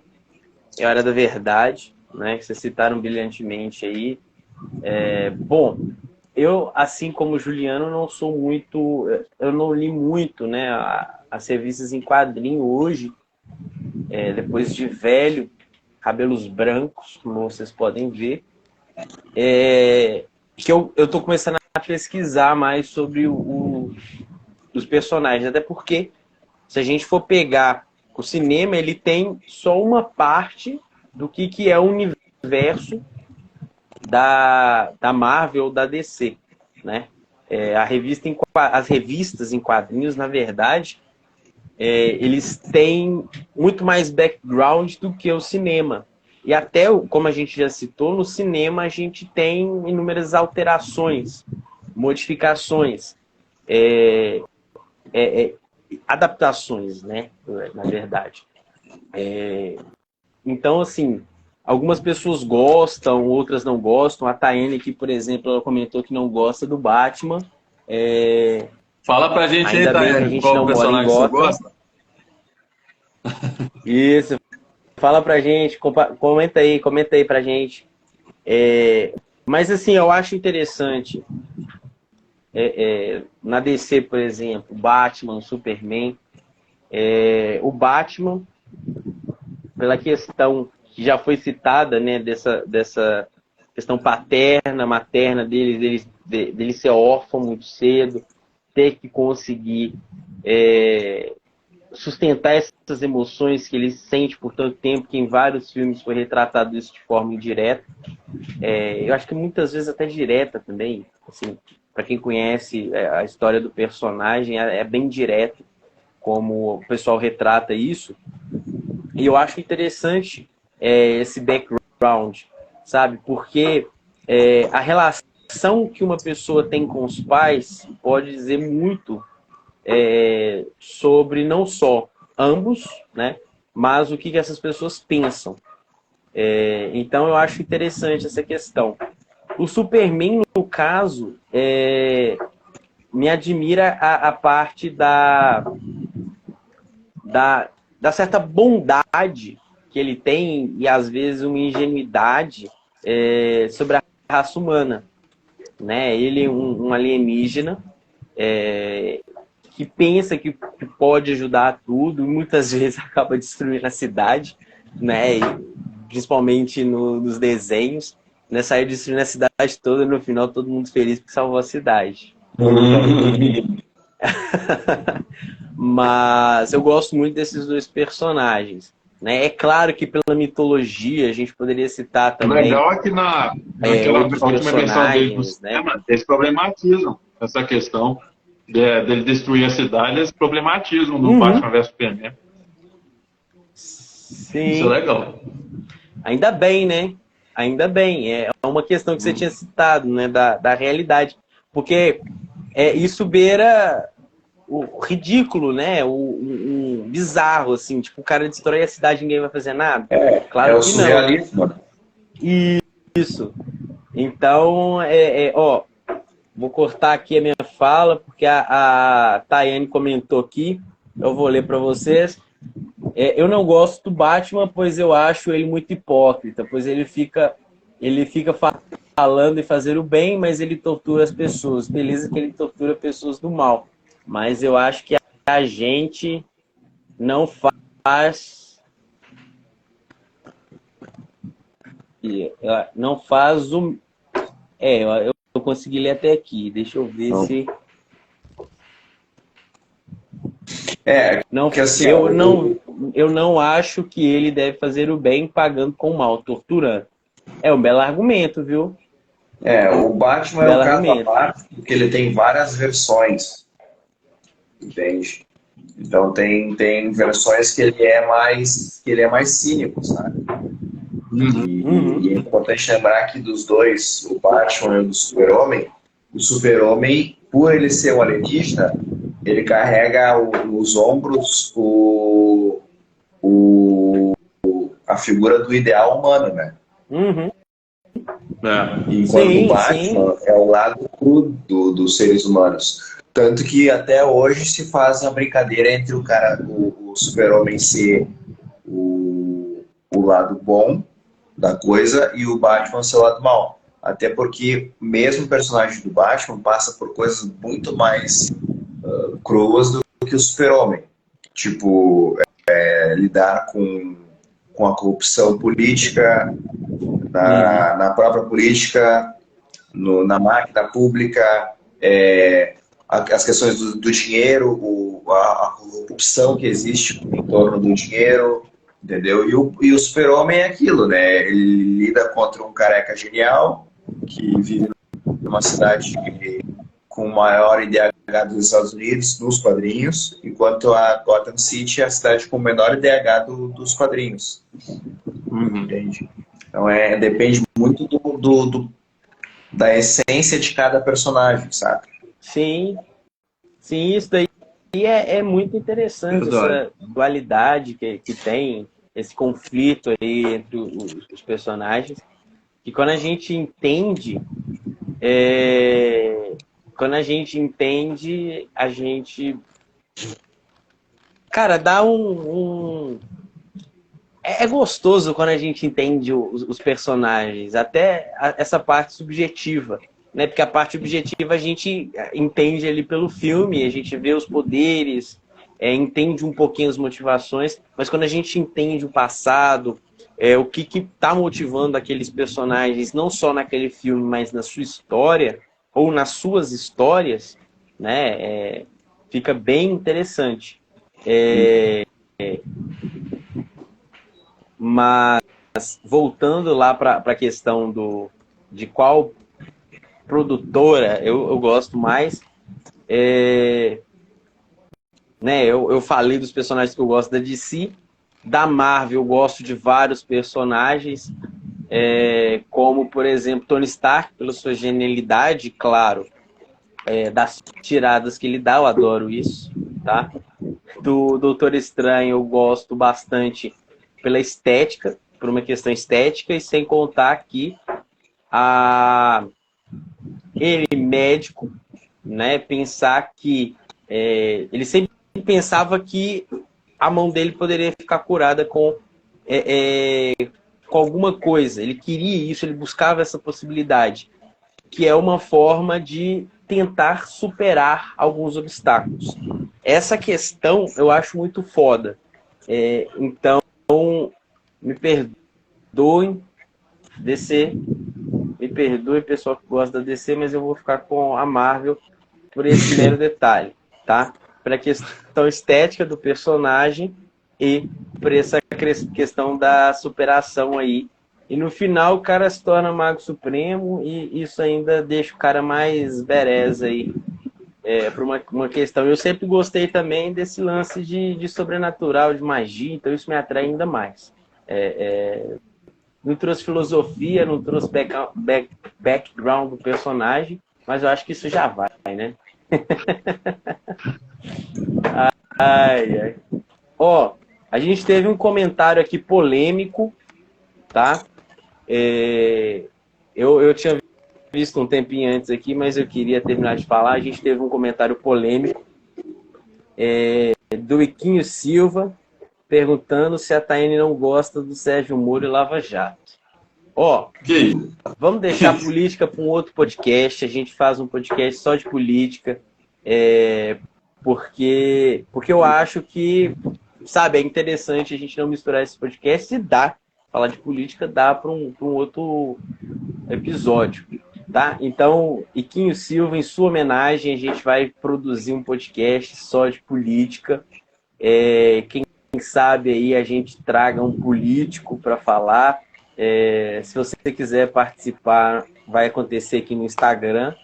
é a hora da verdade, né? Que vocês citaram brilhantemente aí. Bom, eu, assim como o Juliano, eu não li muito, né, as revistas em quadrinho hoje, depois de velho, cabelos brancos, como vocês podem ver, que eu tô começando a pesquisar mais sobre os personagens, até porque se a gente for pegar o cinema, ele tem só uma parte do que é o universo da Marvel ou da DC, né? As revistas em quadrinhos, na verdade, eles têm muito mais background do que o cinema. E até, como a gente já citou, no cinema a gente tem inúmeras alterações, modificações, adaptações, né? Na verdade. Então, assim, algumas pessoas gostam, outras não gostam. A Taiane aqui, por exemplo, ela comentou que não gosta do Batman. Fala pra gente aí, Ainda bem que a Tayane, gente qual não mora em personagem você Gotham. gosta? Isso. Fala pra gente, comenta aí pra gente. Mas, assim, eu acho interessante, na DC, por exemplo, Batman, Superman. O Batman, pela questão que já foi citada, né, dessa questão paterna, materna dele ser órfão muito cedo, ter que conseguir sustentar essas emoções que ele sente por tanto tempo, que em vários filmes foi retratado isso de forma indireta. Eu acho que muitas vezes até direta também, assim, para quem conhece a história do personagem, é bem direto como o pessoal retrata isso. E eu acho interessante esse background, sabe? Porque a relação que uma pessoa tem com os pais pode dizer muito sobre não só ambos, né? Mas o que essas pessoas pensam. Então eu acho interessante essa questão. O Superman, no caso, me admira a parte da certa bondade que ele tem e às vezes uma ingenuidade sobre a raça humana, né? Ele é um alienígena que pensa que pode ajudar a tudo e muitas vezes acaba destruindo a cidade, né? E, principalmente nos desenhos, né? Saiu destruindo a cidade toda e no final todo mundo feliz porque salvou a cidade. Mas eu gosto muito desses dois personagens. né? É claro que pela mitologia a gente poderia citar O também legal é que naquela outros última versão dele do personagens, né? cinema, eles problematizam essa questão dele destruir a cidade, eles problematizam no Batman vs Superman. Isso é Sim, legal. ainda bem, né? Ainda bem. É uma questão que você tinha citado, né? Da realidade. Porque isso beira o ridículo, né? O bizarro, assim. Tipo, o cara destrói a cidade e ninguém vai fazer nada. Claro É o que não, né? surrealismo, né? Isso. Então, ó, vou cortar aqui a minha fala, porque a Tayane comentou aqui. Eu vou ler para vocês. Eu não gosto do Batman, pois eu acho ele muito hipócrita, pois ele fica falando e fazer o bem, mas ele tortura as pessoas. Beleza que ele tortura pessoas do mal, mas eu acho que a gente não faz o... eu consegui ler até aqui, deixa eu ver Não. se... Não, porque assim, eu não acho que ele deve fazer o bem pagando com o mal, torturando. É um belo argumento, viu? o Batman é Belo um caso à argumento. parte, porque ele tem várias versões, entende? Então tem versões que ele é mais cínico, sabe? E é importante lembrar que dos dois, o Batman e o Super-Homem, o Super-Homem, por ele ser um alienígena, ele carrega nos ombros a figura do ideal humano, né? Enquanto Sim, o Batman é o lado cru dos seres humanos. Tanto que até hoje se faz uma brincadeira entre o Super-Homem ser o lado bom da coisa e o Batman ser o lado mal. Até porque mesmo o personagem do Batman passa por coisas muito mais cruas do que o Super-Homem. Tipo, lidar com a corrupção política, na própria política, na máquina pública, as questões do dinheiro, a corrupção que existe em torno do dinheiro, entendeu? E o Super-Homem é aquilo, né? Ele lida contra um careca genial que vive numa cidade com o maior IDH dos Estados Unidos, nos quadrinhos, enquanto a Gotham City é a cidade com o menor IDH dos quadrinhos. Entende? Então depende muito da essência de cada personagem, sabe? Sim, isso daí é muito interessante, essa dualidade que tem, esse conflito aí entre os personagens, que quando a gente entende, a gente, cara, dá é gostoso quando a gente entende os personagens, até essa parte subjetiva, né? Porque a parte objetiva a gente entende ali pelo filme, a gente vê os poderes, entende um pouquinho as motivações, mas quando a gente entende o passado, o que está motivando aqueles personagens, não só naquele filme, mas na sua história, ou nas suas histórias, né? Fica bem interessante. Mas voltando lá para a questão de qual produtora eu gosto mais, né, eu falei dos personagens que eu gosto da DC, da Marvel eu gosto de vários personagens, como, por exemplo, Tony Stark, pela sua genialidade, claro, das tiradas que ele dá, eu adoro isso, tá? Do Doutor Estranho eu gosto bastante pela estética, por uma questão estética, e sem contar que ele médico, né, pensar que ele sempre pensava que a mão dele poderia ficar curada com alguma coisa. Ele queria isso, ele buscava essa possibilidade, que é uma forma de tentar superar alguns obstáculos. Essa questão eu acho muito foda. Então, me perdoem, DC, me perdoe, pessoal que gosta da DC, mas eu vou ficar com a Marvel por esse mero detalhe, tá? Pela questão estética do personagem e por essa questão da superação aí. E no final o cara se torna Mago Supremo e isso ainda deixa o cara mais badass aí. Por uma questão. Eu sempre gostei também desse lance de sobrenatural, de magia, então isso me atrai ainda mais. Não trouxe filosofia, não trouxe background do personagem, mas eu acho que isso já vai, né? Ai. Ó, a gente teve um comentário aqui polêmico, tá? Eu tinha visto um tempinho antes aqui, mas eu queria terminar de falar. A gente teve um comentário polêmico do Iquinho Silva, perguntando se a Taiane não gosta do Sérgio Moro e Lava Jato. Ó, vamos deixar a política para um outro podcast. A gente faz um podcast só de política, porque eu acho que, sabe, é interessante a gente não misturar esse podcast e falar de política dá para um outro episódio, tá? Então, Iquinho Silva, em sua homenagem, a gente vai produzir um podcast só de política. Quem sabe aí a gente traga um político para falar. Se você quiser participar, vai acontecer aqui no Instagram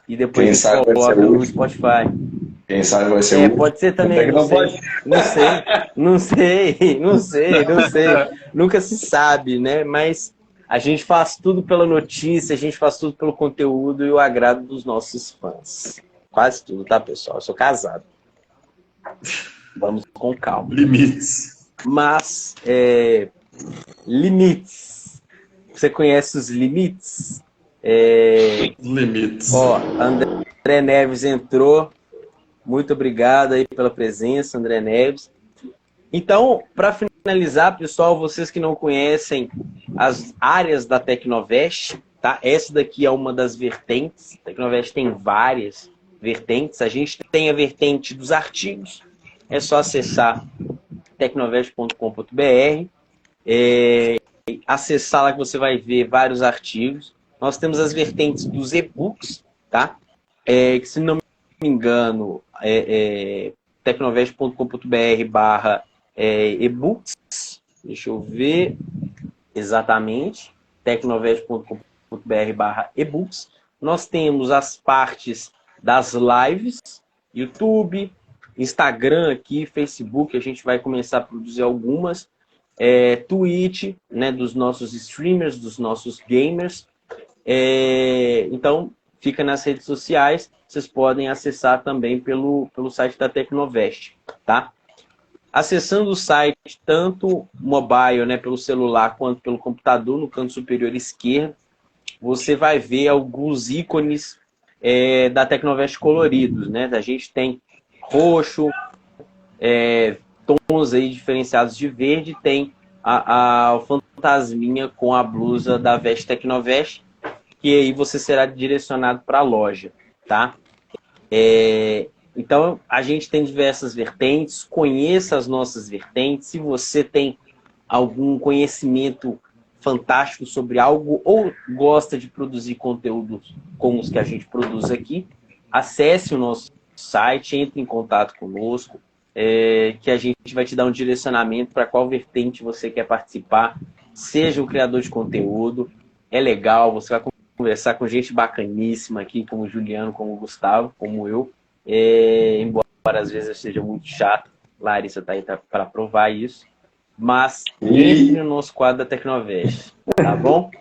e depois a gente coloca no Spotify. Quem sabe vai ser pode ser também, não sei. Nunca se sabe, né? Mas a gente faz tudo pela notícia, a gente faz tudo pelo conteúdo e o agrado dos nossos fãs. Quase tudo, tá, pessoal? Eu sou casado. Vamos com calma. Limites. Mas, limites. Você conhece os limites? Limites. Ó, André Neves entrou. Muito obrigado aí pela presença, André Neves. Então, para finalizar, pessoal, vocês que não conhecem as áreas da Tecnovest, tá? Essa daqui é uma das vertentes. A Tecnovest tem várias vertentes. A gente tem a vertente dos artigos. É só acessar tecnovest.com.br. Acessar lá que você vai ver vários artigos. Nós temos as vertentes dos e-books, tá? Que, se não me engano, tecnovest.com.br/e-books. Deixa eu ver exatamente. tecnovest.com.br/e-books. Nós temos as partes das lives, YouTube, Instagram aqui, Facebook, a gente vai começar a produzir algumas. Twitch, né, dos nossos streamers, dos nossos gamers. Então, fica nas redes sociais. Vocês podem acessar também pelo site da Tecnovest, tá? Acessando o site, tanto mobile, né, pelo celular, quanto pelo computador, no canto superior esquerdo, você vai ver alguns ícones da Tecnovest coloridos, né? A gente tem roxo, tons aí diferenciados de verde, tem o fantasminha com a blusa da Vest Tecnovest, que aí você será direcionado para a loja, tá? Então, a gente tem diversas vertentes, conheça as nossas vertentes. Se você tem algum conhecimento fantástico sobre algo ou gosta de produzir conteúdos como os que a gente produz aqui, acesse o nosso site, entre em contato conosco, que a gente vai te dar um direcionamento para qual vertente você quer participar. Seja o criador de conteúdo, é legal, você vai conversar com gente bacaníssima aqui, como o Juliano, como o Gustavo, como eu. Embora às vezes eu seja muito chato, Larissa está aí para provar isso. Mas entre no nosso quadro da Tecnovest, tá bom?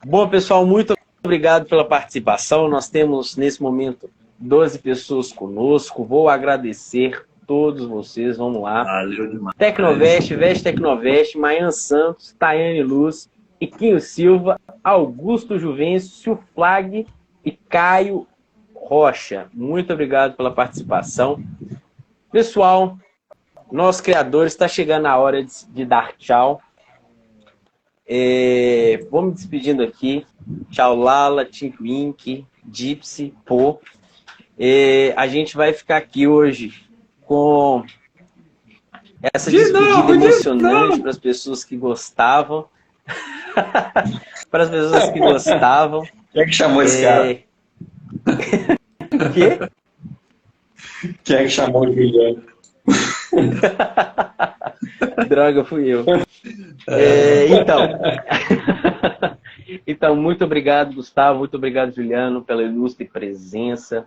Bom, pessoal, muito obrigado pela participação. Nós temos, nesse momento, 12 pessoas conosco. Vou agradecer todos vocês. Vamos lá. Valeu demais. Tecnovest, Vest Tecnovest, Maian Santos, Taiane Luz, Iquinho Silva, Augusto Juvencio, Flag e Caio Rocha. Muito obrigado pela participação. Pessoal, nosso criador, está chegando a hora de dar tchau. Vou me despedindo aqui. Tchau, Lala, Tinkwink, Gypsy, Pô. A gente vai ficar aqui hoje com essa despedida emocionante para as pessoas que gostavam. Para as pessoas que gostavam. Quem é que chamou esse cara? Quê? Quem é que chamou o Juliano? Droga, fui eu. Então, muito obrigado, Gustavo. Muito obrigado, Juliano, pela ilustre presença.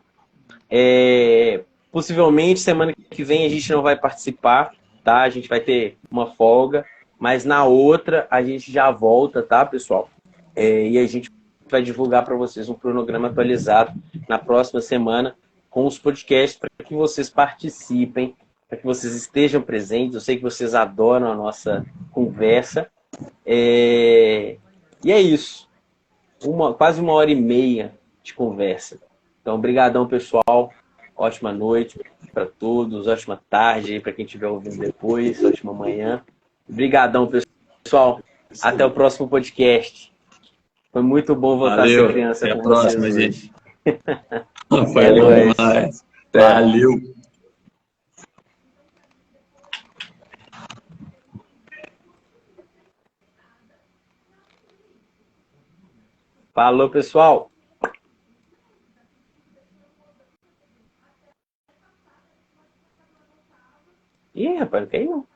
Possivelmente, semana que vem a gente não vai participar, tá? A gente vai ter uma folga. Mas na outra, a gente já volta, tá, pessoal? E a gente vai divulgar para vocês um cronograma atualizado na próxima semana com os podcasts para que vocês participem, para que vocês estejam presentes. Eu sei que vocês adoram a nossa conversa. E é isso. Quase 1h30 de conversa. Então, brigadão, pessoal. Ótima noite para todos. Ótima tarde para quem estiver ouvindo depois. Ótima manhã. Brigadão, pessoal. Até o próximo podcast. Foi muito bom voltar a ser criança até com a próxima, vocês gente. hoje. Foi bom demais. Valeu. Falou, pessoal. Ih, rapaz, não caiu.